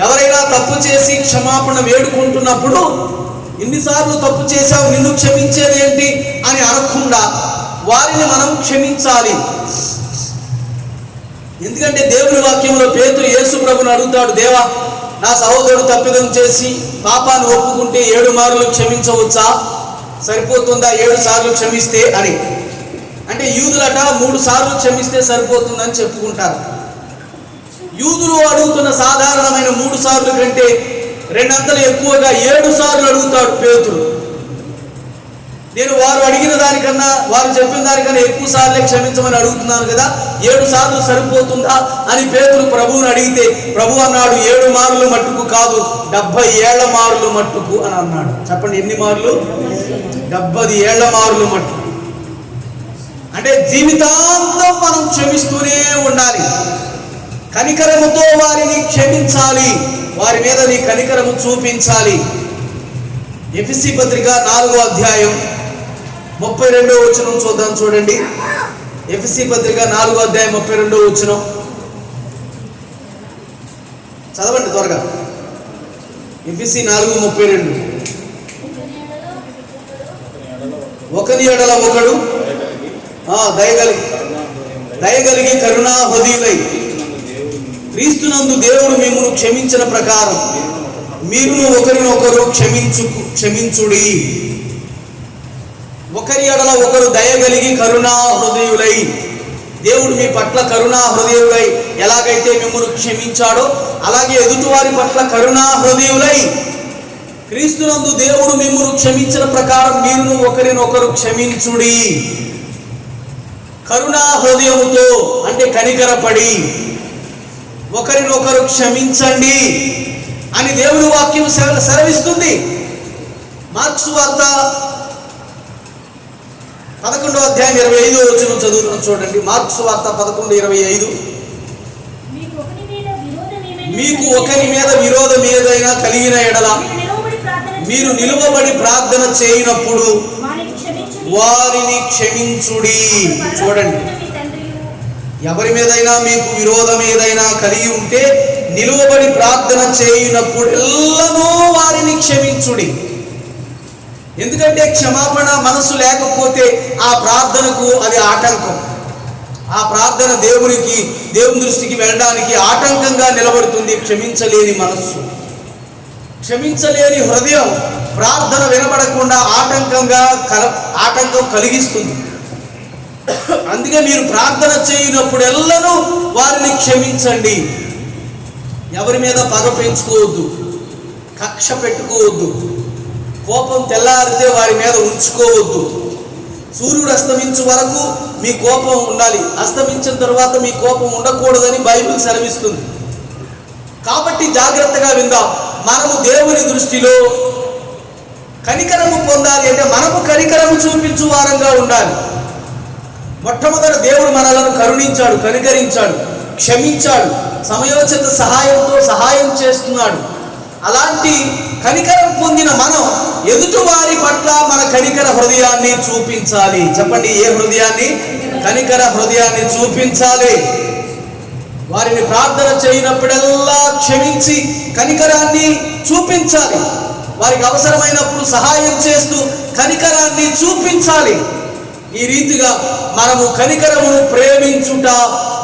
ఎవరైనా తప్పు చేసి క్షమాపణ వేడుకుంటున్నప్పుడు ఇన్నిసార్లు తప్పు చేశావు, నిన్ను క్షమించేది ఏంటి అని అనకుండా వారిని మనం క్షమించాలి. ఎందుకంటే దేవుని వాక్యంలో పేతురు యేసు ప్రభుని అడుగుతాడు, దేవా నా సహోదరుడు తప్పిదం చేసి పాపాన్ని ఒప్పుకుంటే 7 మార్లు క్షమించవచ్చా? సరిపోతుందా 7 సార్లు క్షమిస్తే అని. అంటే యూదులట 3 సార్లు క్షమిస్తే సరిపోతుందని చెప్పుకుంటారు. యూదులు అడుగుతున్న సాధారణమైన 3 సార్లు కంటే 2 అంతలు ఎక్కువగా 7 సార్లు అడుగుతాడు పేతురు. నేను వారు అడిగిన దానికన్నా, వారు చెప్పిన దానికన్నా ఎక్కువ సార్లే క్షమించమని అడుగుతున్నాను కదా, 7 సార్లు సరిపోతుందా అని పేతురు ప్రభువుని అడిగితే ప్రభు అన్నాడు, 7 మార్లు మట్టుకు కాదు, 70 ఏళ్ల మార్లు మట్టుకు అని అన్నాడు. చెప్పండి ఎన్ని మార్లు? 70 ఏళ్ల మార్లు మట్టుకు. అంటే జీవితాంతం మనం క్షమిస్తూనే ఉండాలి. కనికరముతో వారిని క్షమించాలి, వారి మీద నీ కనికరము చూపించాలి. ఎఫెసీ పత్రిక 4వ అధ్యాయం 32వ వచనం చూద్దాం. చూడండి, ఎఫెసీ పత్రిక 4వ అధ్యాయం 32వ వచనం చదవండి త్వరగా. ఎఫెసీ 4:32. ఒకని ఎడల ఒకడు దయగలిగి కరుణా హృదయులై క్రీస్తునందు దేవుడు మిమ్మును క్షమించిన ప్రకారం మీరును ఒకరినొకరు క్షమించుడి. ఒకరి ఎడల ఒకరు దయగలిగి కరుణా హృదయులై, దేవుడు మీ పట్ల కరుణా హృదయులై ఎలాగైతే మిమ్మును క్షమించాడో అలాగే ఎదుటివారి పట్ల కరుణా హృదయులై క్రీస్తునందు దేవుడు మిమ్మును క్షమించిన ప్రకారం మీరును ఒకరినొకరు క్షమించుడి. కరుణా హృదయముతో అంటే కనికరపడి ఒకరినొకరు క్షమించండి అని దేవుని వాక్యం సెలవిస్తుంది. మార్క్సు వార్త 11వ అధ్యాయం 25వ వచనం చదువుతాం. చూడండి, మార్క్సు వార్త 11:25. మీకు ఒకరి మీద విరోధం ఏదైనా కలిగిన ఎడల మీరు నిలువబడి ప్రార్థన చేయనప్పుడు వారిని క్షమించుడి. చూడండి, ఎవరి మీదైనా మీకు విరోధం ఏదైనా కలిగి ఉంటే నిలువబడి ప్రార్థన చేయనప్పుడు ఎల్లనూ వారిని క్షమించుడి. ఎందుకంటే క్షమాపణ మనసు లేకపోతే ఆ ప్రార్థనకు అది ఆటంకం. ఆ ప్రార్థన దేవుని దృష్టికి వెళ్ళడానికి ఆటంకంగా నిలబడుతుంది. క్షమించలేని మనస్సు, క్షమించలేని హృదయం ప్రార్థన వినబడకుండా ఆటంకం కలిగిస్తుంది. అందుకే మీరు ప్రార్థన చేయనప్పుడు ఎల్లనూ వారిని క్షమించండి. ఎవరి మీద పగ పెంచుకోవద్దు, కక్ష పెట్టుకోవద్దు, కోపం తెల్లారితే వారి మీద ఉంచుకోవద్దు. సూర్యుడు అస్తమించు వరకు మీ కోపం ఉండాలి, అస్తమించిన తర్వాత మీ కోపం ఉండకూడదని బైబిల్ సెలవిస్తుంది. కాబట్టి జాగ్రత్తగా విందాం. మనము దేవుని దృష్టిలో కనికరము పొందాలి అంటే మనము కనికరము చూపించు వారంగా ఉండాలి. మొట్టమొదట దేవుడు మనలను కరుణించాడు, కనికరించాడు, క్షమించాడు, సమయోచిత సహాయంతో సహాయం చేస్తున్నాడు. అలాంటి కనికరం పొందిన మనం ఎదుటి వారి పట్ల మన కనికర హృదయాన్ని చూపించాలి. చెప్పండి, ఏ హృదయాన్ని? కనికర హృదయాన్ని చూపించాలి. వారిని ప్రార్థన చేయనప్పుడల్లా క్షమించి కనికరాన్ని చూపించాలి. వారికి అవసరమైనప్పుడు సహాయం చేస్తూ కనికరాన్ని చూపించాలి. ఈ రీతిగా మనము కనికరమును ప్రేమించుట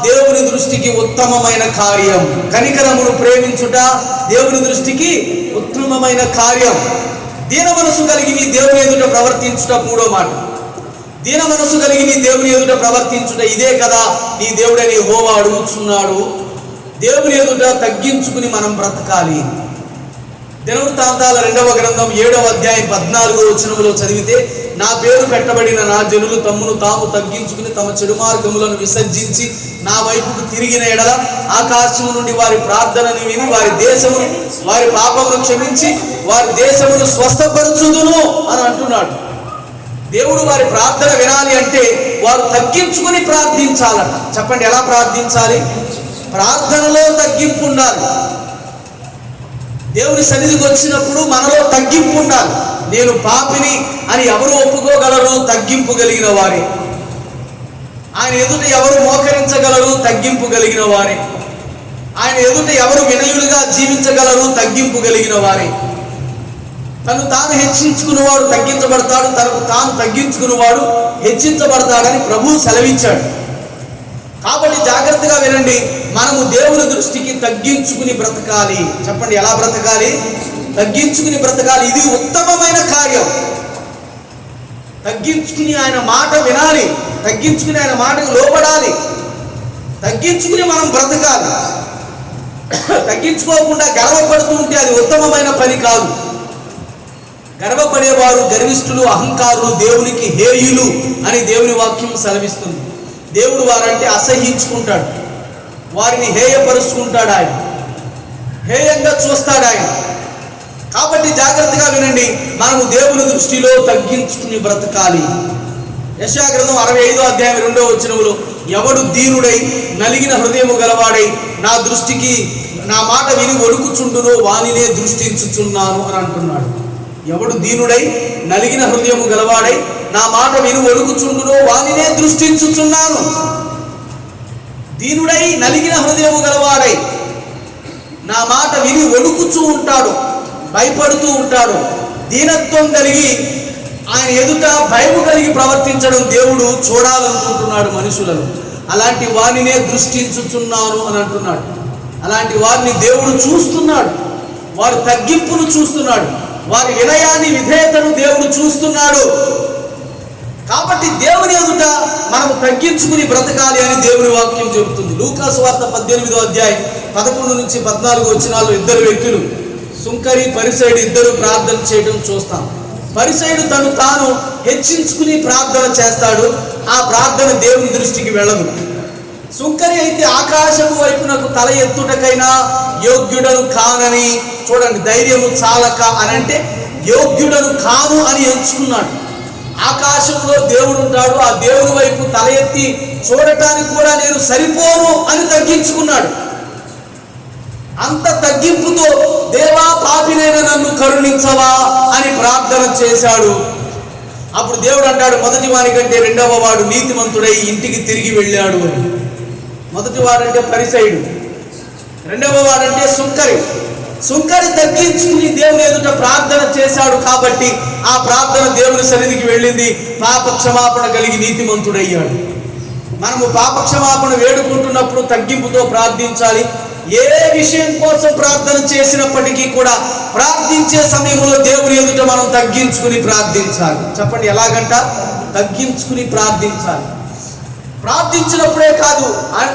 దేవుని దృష్టికి ఉత్తమమైన కార్యం. కనికరమును ప్రేమించుట దేవుని దృష్టికి ఉత్తమమైన కార్యం. దీన మనసు కలిగి నీ దేవుని ఎదుట ప్రవర్తించుట మూడో మాట. దీన మనసు కలిగి నీ దేవుని ఎదుట ప్రవర్తించుట ఇదే కదా నీ దేవుడని యెహోవా అడుగుచున్నాడు. దేవుని ఎదుట తగ్గించుకుని మనం బ్రతకాలి. దినవృత్తాంతాల 2వ గ్రంథం 7వ అధ్యాయం 14వ వచనములో చదివితే, నా పేరు పెట్టబడిన నా జనులు తమ్మును తాము తగ్గించుకుని తమ చెడు మార్గములను విసర్జించి నా వైపుకు తిరిగిన ఎడల ఆకాశము నుండి వారి ప్రార్థనను విని వారి పాపమును క్షమించి వారి దేశమును స్వస్థపరచుదును అని అంటున్నాడు. దేవుడు వారి ప్రార్థన వినాలి అంటే వారు తగ్గించుకుని ప్రార్థించాలట. చెప్పండి, ఎలా ప్రార్థించాలి? ప్రార్థనలో తగ్గింపు ఉండాలి. దేవుని సన్నిధికి వచ్చినప్పుడు మనలో తగ్గింపు ఉండాలి. నేను పాపిని అని ఎవరు ఒప్పుకోగలరు? తగ్గింపు కలిగిన వారే. ఆయన ఎదుట ఎవరు మోకరించగలరు? తగ్గింపు కలిగిన వారే. ఆయన ఎదుట ఎవరు వినయులుగా జీవించగలరు? తగ్గింపు కలిగిన వారే. తను తాను హెచ్చించుకున్నవాడు తగ్గించబడతాడు, తనకు తాను తగ్గించుకున్నవాడు హెచ్చించబడతాడని ప్రభువు సెలవిచ్చాడు. కాబట్టి జాగ్రత్తగా వినండి, మనము దేవుని దృష్టికి తగ్గించుకుని బ్రతకాలి. చెప్పండి, ఎలా బ్రతకాలి? తగ్గించుకుని బ్రతకాలి. ఇది ఉత్తమమైన కార్యం. తగ్గించుకుని ఆయన మాట వినాలి, తగ్గించుకుని ఆయన మాటకు లోబడాలి, తగ్గించుకుని మనం బ్రతకాలి. తగ్గించుకోకుండా గర్వపడుతూ ఉంటే అది ఉత్తమమైన పని కాదు. గర్వపడేవారు గర్విష్ఠులు, అహంకారులు, దేవునికి హేయులు అని దేవుని వాక్యం సెలవిస్తుంది. దేవుడు వారంటే అసహ్యించుకుంటాడు, వారిని హేయపరుచుకుంటాడు, ఆయన హేయంగా చూస్తాడు ఆయన. కాబట్టి జాగ్రత్తగా వినండి, మనము దేవుని దృష్టిలో తగ్గించుకుని బ్రతకాలి. యెషయా గ్రంథం 65వ అధ్యాయం 2వ వచనములో, ఎవడు దీనుడై నలిగిన హృదయము గలవాడై నా మాట విని వణుకుచుండునో వానినే దృష్టించుచున్నాను అని అంటున్నాడు. ఎవడు దీనుడై నలిగిన హృదయము గలవాడై నా మాట విని వణుకుచుండునో వానినే దృష్టించుచున్నాను. దీనుడై నలిగిన హృదయము గలవాడై నా మాట విని వణుకుచూ ఉంటాడు, భయపడుతూ ఉంటాడు. దీనత్వం కలిగి ఆయన ఎదుట భయము కలిగి ప్రవర్తించడం దేవుడు చూడాలనుకుంటున్నాడు మనుషులను. అలాంటి వారినే దృష్టించుచున్నాను అని అంటున్నాడు. అలాంటి వారిని దేవుడు చూస్తున్నాడు. వారి తగ్గింపును చూస్తున్నాడు, వారి వినయాన్ని, విధేయతను దేవుడు చూస్తున్నాడు. కాబట్టి దేవుని ఎదుట మనము తగ్గించుకుని బ్రతకాలి అని దేవుని వాక్యం చెబుతుంది. లూకా సువార్త 18వ అధ్యాయం 11 నుంచి 14 వచనాల్లో ఇద్దరు వ్యక్తులు, సుంకరి, పరిసయుడు, ఇద్దరు ప్రార్థన చేయడం చూస్తాం. పరిసయుడు తను తాను హెచ్చించుకుని ప్రార్థన చేస్తాడు. ఆ ప్రార్థన దేవుని దృష్టికి వెళ్ళదు. సుంకరి అయితే ఆకాశము వైపునకు తల ఎత్తుటకైనా యోగ్యుడను కానని, చూడండి, ధైర్యము చాలక అనంటే యోగ్యుడను కాను అని ఎంచుకున్నాడు. ఆకాశంలో దేవుడు ఉంటాడు, ఆ దేవుని వైపు తల ఎత్తి చూడటానికి కూడా నేను సరిపోను అని తగ్గించుకున్నాడు. అంత తగ్గింపుతో దేవా పాపినైన నన్ను కరుణించవా అని ప్రార్థన చేశాడు. అప్పుడు దేవుడు అంటాడు, మొదటి వారి కంటే రెండవ వాడు నీతిమంతుడై ఇంటికి తిరిగి వెళ్ళాడు అని. మొదటి వాడంటే పరిసయుడు, రెండవ వాడంటే సుంకరి. సుంకరి తగ్గించుకుని దేవుని ఎదుట ప్రార్థన చేశాడు కాబట్టి ఆ ప్రార్థన దేవుని సన్నిధికి వెళ్ళింది. పాప క్షమాపణ కలిగి నీతిమంతుడయ్యాడు. మనము పాప క్షమాపణ వేడుకుంటున్నప్పుడు తగ్గింపుతో ప్రార్థించాలి. ఏ విషయం కోసం ప్రార్థన చేసినప్పటికీ కూడా ప్రార్థించే సమయంలో దేవుని ఎదుట మనం తగ్గించుకుని ప్రార్థించాలి. చెప్పండి, ఎలాగంట? తగ్గించుకుని ప్రార్థించాలి. ప్రార్థించినప్పుడే కాదు,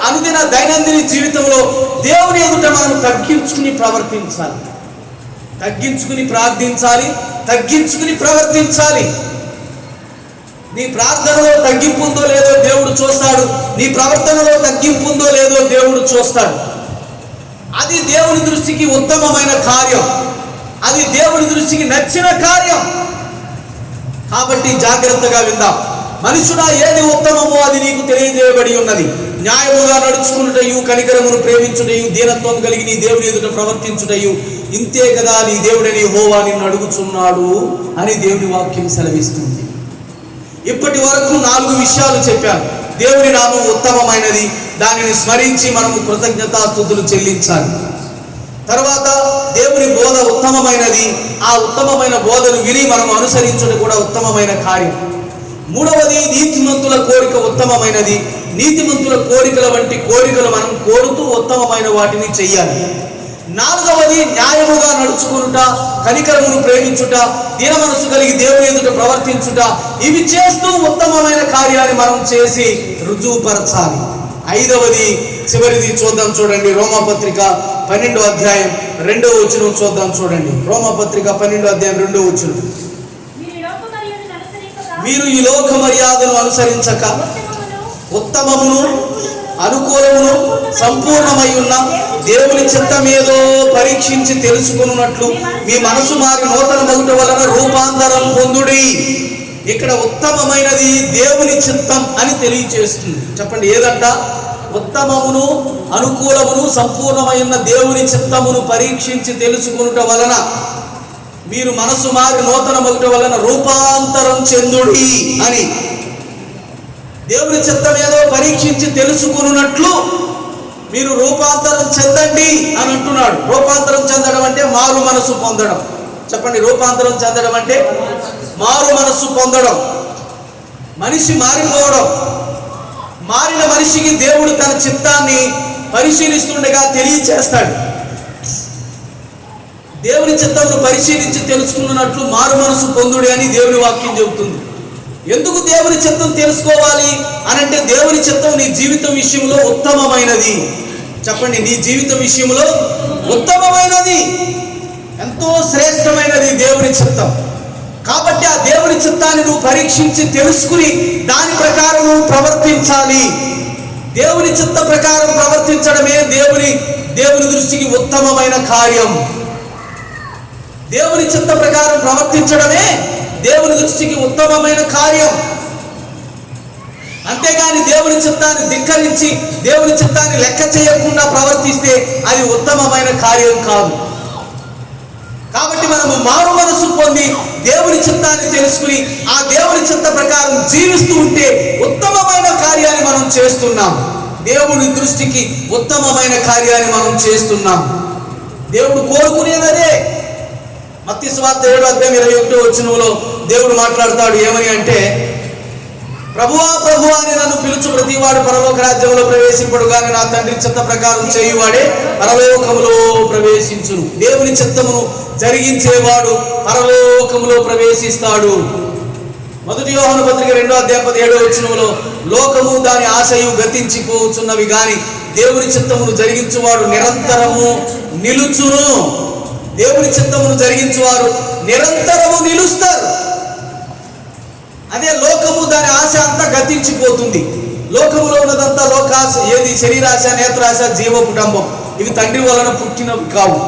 అనుదిన దైనందిన జీవితంలో దేవుని ఎదుట మనం తగ్గించుకుని ప్రవర్తించాలి. తగ్గించుకుని ప్రార్థించాలి, తగ్గించుకుని ప్రవర్తించాలి. నీ ప్రార్థనలో తగ్గింపు ఉందో లేదో దేవుడు చూస్తాడు. నీ ప్రవర్తనలో తగ్గింపు ఉందో లేదో దేవుడు చూస్తాడు. అది దేవుని దృష్టికి ఉత్తమమైన కార్యం, అది దేవుని దృష్టికి నచ్చిన కార్యం. కాబట్టి జాగ్రత్తగా విందాం. మనుషుడా, ఏది ఉత్తమమో అది నీకు తెలియజేయబడి ఉన్నది. న్యాయముగా నడుచుకున్నటయు, కనికరమును ప్రేమించుటయు, దీనత్వం కలిగి నీ దేవుని ఎదుట ప్రవర్తించుటయు, ఇంతే కదా నీ దేవుడని యెహోవా నిన్ను అడుగుచున్నాడు అని దేవుని వాక్యం సెలవిస్తుంది. ఇప్పటి వరకు 4 విషయాలు చెప్పాను. దేవుని నామం ఉత్తమమైనది, దానిని స్మరించి మనము కృతజ్ఞతాస్తుతులు చెల్లించాలి. తర్వాత దేవుని బోధ ఉత్తమమైనది. ఆ ఉత్తమమైన బోధను విని మనం అనుసరించడం కూడా ఉత్తమమైన కార్యం. మూడవది, నీతిమంతుల కోరిక ఉత్తమమైనది. నీతిమంతుల కోరికల వంటి కోరికలు మనం కోరుతూ ఉత్తమమైన వాటిని చెయ్యాలి. నాలుగవది, న్యాయముగా నడుచుకునుట, కనికరమును ప్రేమించుట, దీన మనసు కలిగి దేవుని ఎదుట ప్రవర్తించుట. ఇవి చేస్తూ ఉత్తమమైన కార్యాన్ని మనం చేసి రుజువుపరచాలి. ఐదవది, చివరిది చూద్దాం చూడండి. రోమాపత్రిక 12వ అధ్యాయం 2వ వచనం చూద్దాం చూడండి. రోమాపత్రిక 12వ అధ్యాయం 2వ వచనం. మీరు ఈ లోక మర్యాదను అనుసరించక ఉత్తమమును అనుకూలమును సంపూర్ణమై ఉన్న దేవుని చిత్తమేదో పరీక్షించి తెలుసుకున్నట్లు మీ మనసు మారి నూతన మగుట వలన రూపాంతరం పొందుడి. ఇక్కడ ఉత్తమమైనది దేవుని చిత్తం అని తెలియజేస్తుంది. చెప్పండి, ఏదంట? ఉత్తమమును అనుకూలమును సంపూర్ణమై ఉన్న దేవుని చిత్తమును పరీక్షించి తెలుసుకునుట వలన మీరు మనసు మారి నూతన మగుట వలన రూపాంతరం చెందుడి అని. దేవుని చిత్తం ఏదో పరీక్షించి తెలుసుకున్నట్లు మీరు రూపాంతరం చెందండి అని అంటున్నాడు. రూపాంతరం చెందడం అంటే మారు మనసు పొందడం. చెప్పండి, రూపాంతరం చెందడం అంటే మారు మనసు పొందడం, మనిషి మారిపోవడం. మారిన మనిషికి దేవుడు తన చిత్తాన్ని పరిశీలిస్తుండగా తెలియచేస్తాడు. దేవుని చిత్తమును పరిశీలించి తెలుసుకున్నట్లు మారు మనసు పొందుడి అని దేవుని వాక్యం చెబుతుంది. ఎందుకు దేవుని చిత్తం తెలుసుకోవాలి అనంటే, దేవుని చిత్తం నీ జీవితం విషయంలో ఉత్తమమైనది. చెప్పండి, నీ జీవితం విషయంలో ఉత్తమమైనది, ఎంతో శ్రేష్టమైనది దేవుని చిత్తం. కాబట్టి ఆ దేవుని చిత్తాన్ని నువ్వు పరీక్షించి తెలుసుకుని దాని ప్రకారం నువ్వు ప్రవర్తించాలి. దేవుని చిత్త ప్రకారం ప్రవర్తించడమే దేవుని దృష్టికి ఉత్తమమైన కార్యం. దేవుని చిత్త ప్రకారం ప్రవర్తించడమే దేవుని దృష్టికి ఉత్తమమైన కార్యం. అంతేగాని దేవుని చిత్తాన్ని ధిక్కరించి దేవుని చిత్తాన్ని లెక్క చేయకుండా ప్రవర్తిస్తే అది ఉత్తమమైన కార్యం కాదు. కాబట్టి మనము మారు మనసు పొంది దేవుని చిత్తాన్ని తెలుసుకుని ఆ దేవుని చిత్త ప్రకారం జీవిస్తూ ఉంటే ఉత్తమమైన కార్యాన్ని మనం చేస్తున్నాం. దేవుని దృష్టికి ఉత్తమమైన కార్యాన్ని మనం చేస్తున్నాం. దేవుడు కోరుకునేదే. మత్తయి సువార్త 7వ అధ్యాయం 21వ వచనంలో దేవుడు మాట్లాడతాడు. ఏమని అంటే, ప్రభువా ప్రభువా అని నన్ను పిలుచు ప్రతివాడు పరలోక రాజ్యంలో ప్రవేశింపడు గాని నా తండ్రి చిత్త ప్రకారం చేయువాడే పరలోకములో ప్రవేశించును. దేవుని చిత్తమును జరిగించేవాడు పరలోకములో ప్రవేశిస్తాడు. 1 యోహాను పత్రిక 2వ అధ్యాయం 17వ వచనంలో, లోకము దాని ఆశయు గతించిపోతున్నవి గాని దేవుని చిత్తమును జరిగించువాడు నిరంతరము నిలుచును. దేవుని చిత్తమును జరిగించువారు నిరంతరము నిలుస్తారు. అదే లోకము దాని ఆశ అంతా గతించిపోతుంది. లోకములో ఉన్నదంతా లోకాశ. ఏది? శరీరాశ, నేత్రాశ, జీవ కుటుంబం. ఇవి తండ్రి వలన పుట్టినవి కావు.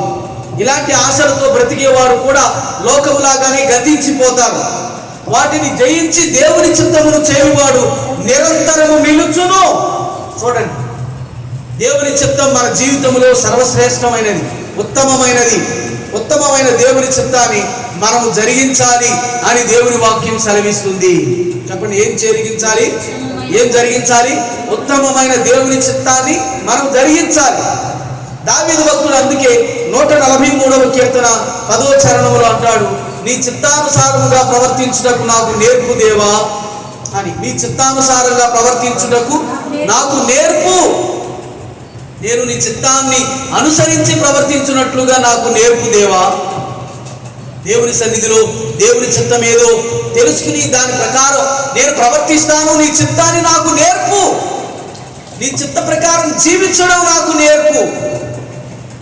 ఇలాంటి ఆశలతో బ్రతికేవారు కూడా లోకములాగానే గతించిపోతారు. వాటిని జయించి దేవుని చిత్తమును చేయువాడు నిరంతరము నిలుచును. చూడండి, దేవుని చిత్తం మన జీవితంలో సర్వశ్రేష్టమైనది, ఉత్తమమైనది. ఉత్తమమైన దేవుని చిత్తాన్ని మనము జరిగించాలి అని దేవుని వాక్యం సెలవిస్తుంది. చెప్పండి, ఏం జరిగించాలి? ఉత్తమమైన దేవుని చిత్తాన్ని మనం జరిగించాలి. దావీదు భక్తుడు అందుకే 143వ కీర్తన 10వ చరణంలో అంటాడు, నీ చిత్తానుసారముగా ప్రవర్తించుటకు నాకు నేర్పు దేవా అని. నీ చిత్తానుసారంగా ప్రవర్తించుటకు నాకు నేర్పు. నేను నీ చిత్తాన్ని అనుసరించి ప్రవర్తించున్నట్లుగా నాకు నేర్పు దేవా. దేవుని సన్నిధిలో దేవుని చిత్తం ఏదో తెలుసుకుని దాని ప్రకారం నేను ప్రవర్తిస్తాను. నీ చిత్తాన్ని నాకు నేర్పు. నీ చిత్త ప్రకారం జీవించడం నాకు నేర్పు.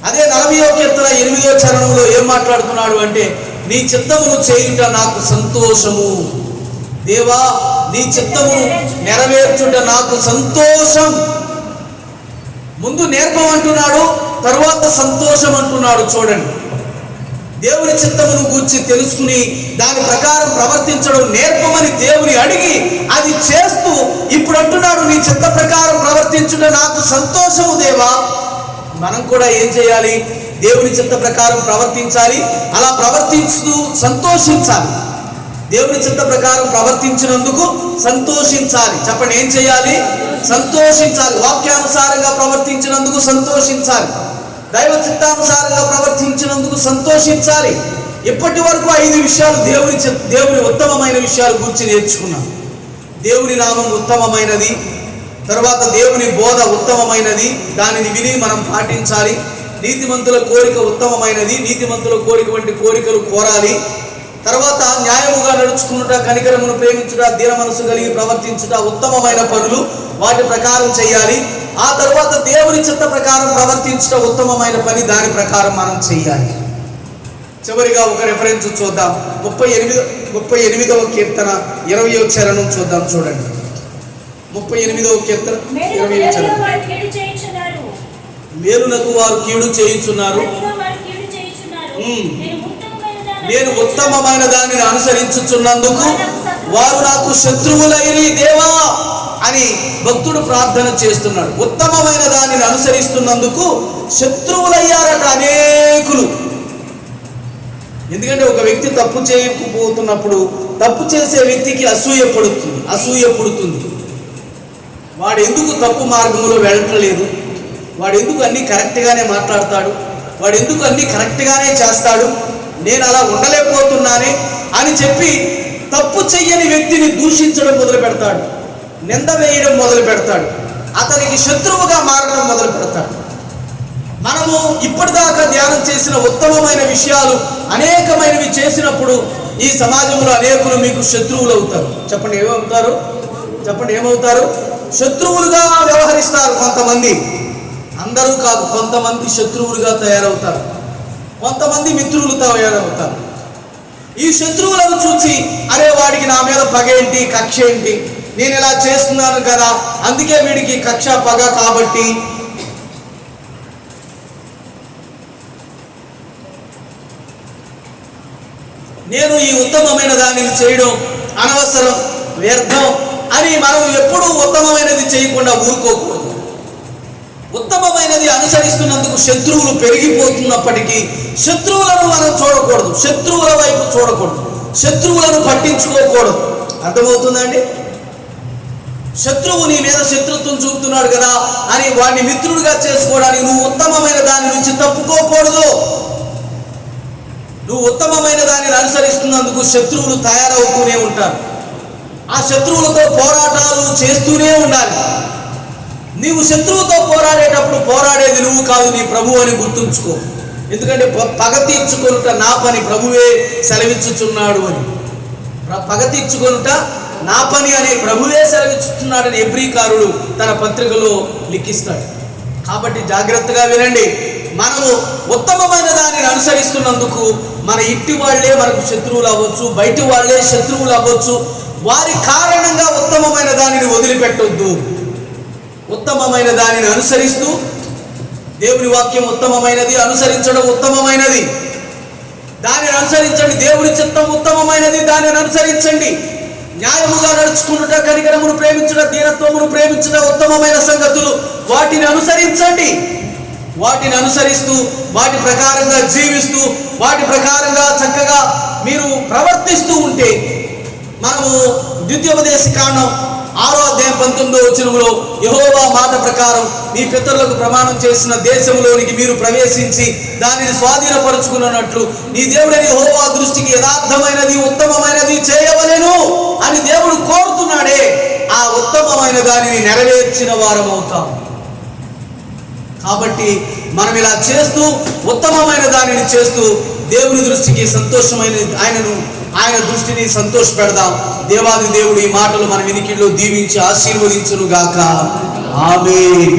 అదే 40వ కీర్తన 8వ చరణంలో ఏం మాట్లాడుతున్నాడు అంటే, నీ చిత్తమును చేయుట నాకు సంతోషము దేవా. నీ చిత్తమును నెరవేర్చుట నాకు సంతోషం. ముందు నేర్పమంటున్నాడు, తరువాత సంతోషం అంటున్నాడు. చూడండి, దేవుని చిత్తమును గూర్చి తెలుసుకుని దాని ప్రకారం ప్రవర్తించడం నేర్పమని దేవుని అడిగి అది చేస్తూ ఇప్పుడు అంటున్నాడు, నీ చిత్త ప్రకారం ప్రవర్తించుట నాకు సంతోషము దేవా. మనం కూడా ఏం చేయాలి? దేవుని చిత్త ప్రకారం ప్రవర్తించాలి. అలా ప్రవర్తించుతూ సంతోషించాలి. దేవుని చిత్త ప్రకారం ప్రవర్తించినందుకు సంతోషించాలి. చెప్పండి, ఏం చేయాలి? సంతోషించాలి. వాక్యానుసారంగా ప్రవర్తించినందుకు సంతోషించాలి. దైవ చిత్తానుసారంగా ప్రవర్తించినందుకు సంతోషించాలి. ఇప్పటి వరకు 5 విషయాలు దేవుని ఉత్తమమైన విషయాలు గురించి నేర్చుకున్నాం. దేవుని నామం ఉత్తమమైనది, తర్వాత దేవుని బోధ ఉత్తమమైనది, దానిని విని మనం పాటించాలి. నీతిమంతుల కోరిక ఉత్తమమైనది, నీతిమంతుల కోరిక వంటి కోరికలు కోరాలి. తర్వాత న్యాయముగా నడుచుకునుట, కనికరమును ప్రేమించుట, దీన మనసు కలిగి ప్రవర్తించుట ఉత్తమమైన పనులు, వాటి ప్రకారం చేయాలి. ఆ తర్వాత దేవుని చిత్త ప్రకారం ప్రవర్తించుట ఉత్తమమైన పని, దాని ప్రకారం మనం చేయాలి. చివరిగా ఒక రెఫరెన్స్ చూద్దాం. 38వ కీర్తన 20వ చరణం చూద్దాం. చూడండి, 38వ కీర్తన 20వ చరణం. మేలునకు వారు కీడు చేయించున్నారు, నేను ఉత్తమమైన దానిని అనుసరించుచున్నందుకు వారు నాకు శత్రువులైరి దేవా అని భక్తుడు ప్రార్థన చేస్తున్నాడు. ఉత్తమమైన దానిని అనుసరిస్తున్నందుకు శత్రువులయ్యారట అనేకులు. ఎందుకంటే ఒక వ్యక్తి తప్పు చేయకపోతున్నప్పుడు తప్పు చేసే వ్యక్తికి అసూయ పుడుతుంది. వాడు ఎందుకు తప్పు మార్గంలో వెళ్ళట్లేదు, వాడు ఎందుకు అన్నీ కరెక్ట్గానే మాట్లాడతాడు, వాడు ఎందుకు అన్నీ కరెక్ట్గానే చేస్తాడు, నేను అలా ఉండలేకపోతున్నానే అని చెప్పి తప్పు చెయ్యని వ్యక్తిని దూషించడం మొదలు పెడతాడు, నింద వేయడం మొదలు పెడతాడు, అతనికి శత్రువుగా మారడం మొదలు పెడతాడు. మనము ఇప్పటిదాకా ధ్యానం చేసిన ఉత్తమమైన విషయాలు అనేకమైనవి చేసినప్పుడు ఈ సమాజంలో అనేకులు మీకు శత్రువులు అవుతారు. చెప్పండి ఏమవుతారు? శత్రువులుగా వ్యవహరిస్తారు కొంతమంది. అందరూ కాదు, కొంతమంది శత్రువులుగా తయారవుతారు, కొంతమంది మిత్రులు తయారవుతారు. ఈ శత్రువులను చూసి అరే వాడికి నా మీద పగ ఏంటి, కక్ష ఏంటి, నేను ఇలా చేస్తున్నాను కదా, అందుకే వీడికి కక్ష పగ, కాబట్టి నేను ఈ ఉత్తమమైన దానిని చేయడం అనవసరం, వ్యర్థం అని మనం ఎప్పుడూ ఉత్తమమైనది చేయకుండా ఊరుకోకూడదు. ఉత్తమమైనది అనుసరిస్తున్నందుకు శత్రువులు పెరిగిపోతున్నప్పటికీ శత్రువులను మనం చూడకూడదు, శత్రువుల వైపు చూడకూడదు, శత్రువులను పట్టించుకోకూడదు. అర్థమవుతుందండి? శత్రువు నీ మీద శత్రుత్వం చూపుతున్నాడు కదా అని వాడిని మిత్రుడిగా చేసుకోవడానికి నువ్వు ఉత్తమమైన దాని నుంచి తప్పుకోకూడదు. నువ్వు ఉత్తమమైన దానిని అనుసరిస్తున్నందుకు శత్రువులు తయారవుతూనే ఉంటారు. ఆ శత్రువులతో పోరాటాలు చేస్తూనే ఉండాలి. నీవు శత్రువుతో పోరాడేటప్పుడు పోరాడేది నువ్వు కాదు, నీ ప్రభువు అని గుర్తుంచుకో. ఎందుకంటే పగ తీర్చుకొనుట నా పని, ప్రభువే సెలవిచ్చుచున్నాడు అని. పగ తీర్చుకొనుట నా పని అని ప్రభువే సెలవిచ్చుచున్నాడని ఎబ్రీకారుడు తన పత్రికలో లిఖిస్తాడు. కాబట్టి జాగ్రత్తగా వినండి. మనము ఉత్తమమైన దానిని అనుసరిస్తున్నందుకు మన ఇంటి వాళ్ళే మనకు శత్రువులు అవ్వచ్చు, బయటి వాళ్ళే శత్రువులు అవ్వచ్చు. వారి కారణంగా ఉత్తమమైన దానిని వదిలిపెట్టొద్దు. ఉత్తమమైన దానిని అనుసరిస్తూ, దేవుని వాక్యం ఉత్తమమైనది, అనుసరించడం ఉత్తమమైనది, దానిని అనుసరించండి. దేవుని చిత్తం ఉత్తమమైనది, దానిని అనుసరించండి. న్యాయముగా నడుచుకునుట, కనికరమును ప్రేమించుట, దీనత్వమును ప్రేమించుట ఉత్తమమైన సంగతులు, వాటిని అనుసరించండి. వాటిని అనుసరిస్తూ, వాటి ప్రకారంగా జీవిస్తూ, వాటి ప్రకారంగా చక్కగా మీరు ప్రవర్తిస్తూ ఉంటే మనము ద్వితీయోపదేశకాండం 6వ అధ్యాయం 19వ వచనంలో యెహోవా మాట ప్రకారం మీ పితరులకు ప్రమాణం చేసిన దేశంలోనికి మీరు ప్రవేశించి దానిని స్వాధీనపరుచుకున్నట్లు నీ దేవుడైన యెహోవా దృష్టికి యథార్థమైనది, ఉత్తమమైనది చేయవలెను అని దేవుడు కోరుతున్నాడే. ఆ ఉత్తమమైన దానిని నెరవేర్చిన వారం అవుతాం. కాబట్టి మనం ఇలా చేస్తూ, ఉత్తమమైన దానిని చేస్తూ దేవుని దృష్టికి సంతోషమైన ఆయన దృష్టిని సంతోష పెడదాం. దేవాది దేవుడు ఈ మాటలు మన వినికిడిలో దీవించి ఆశీర్వదించును గాక. ఆమేన్.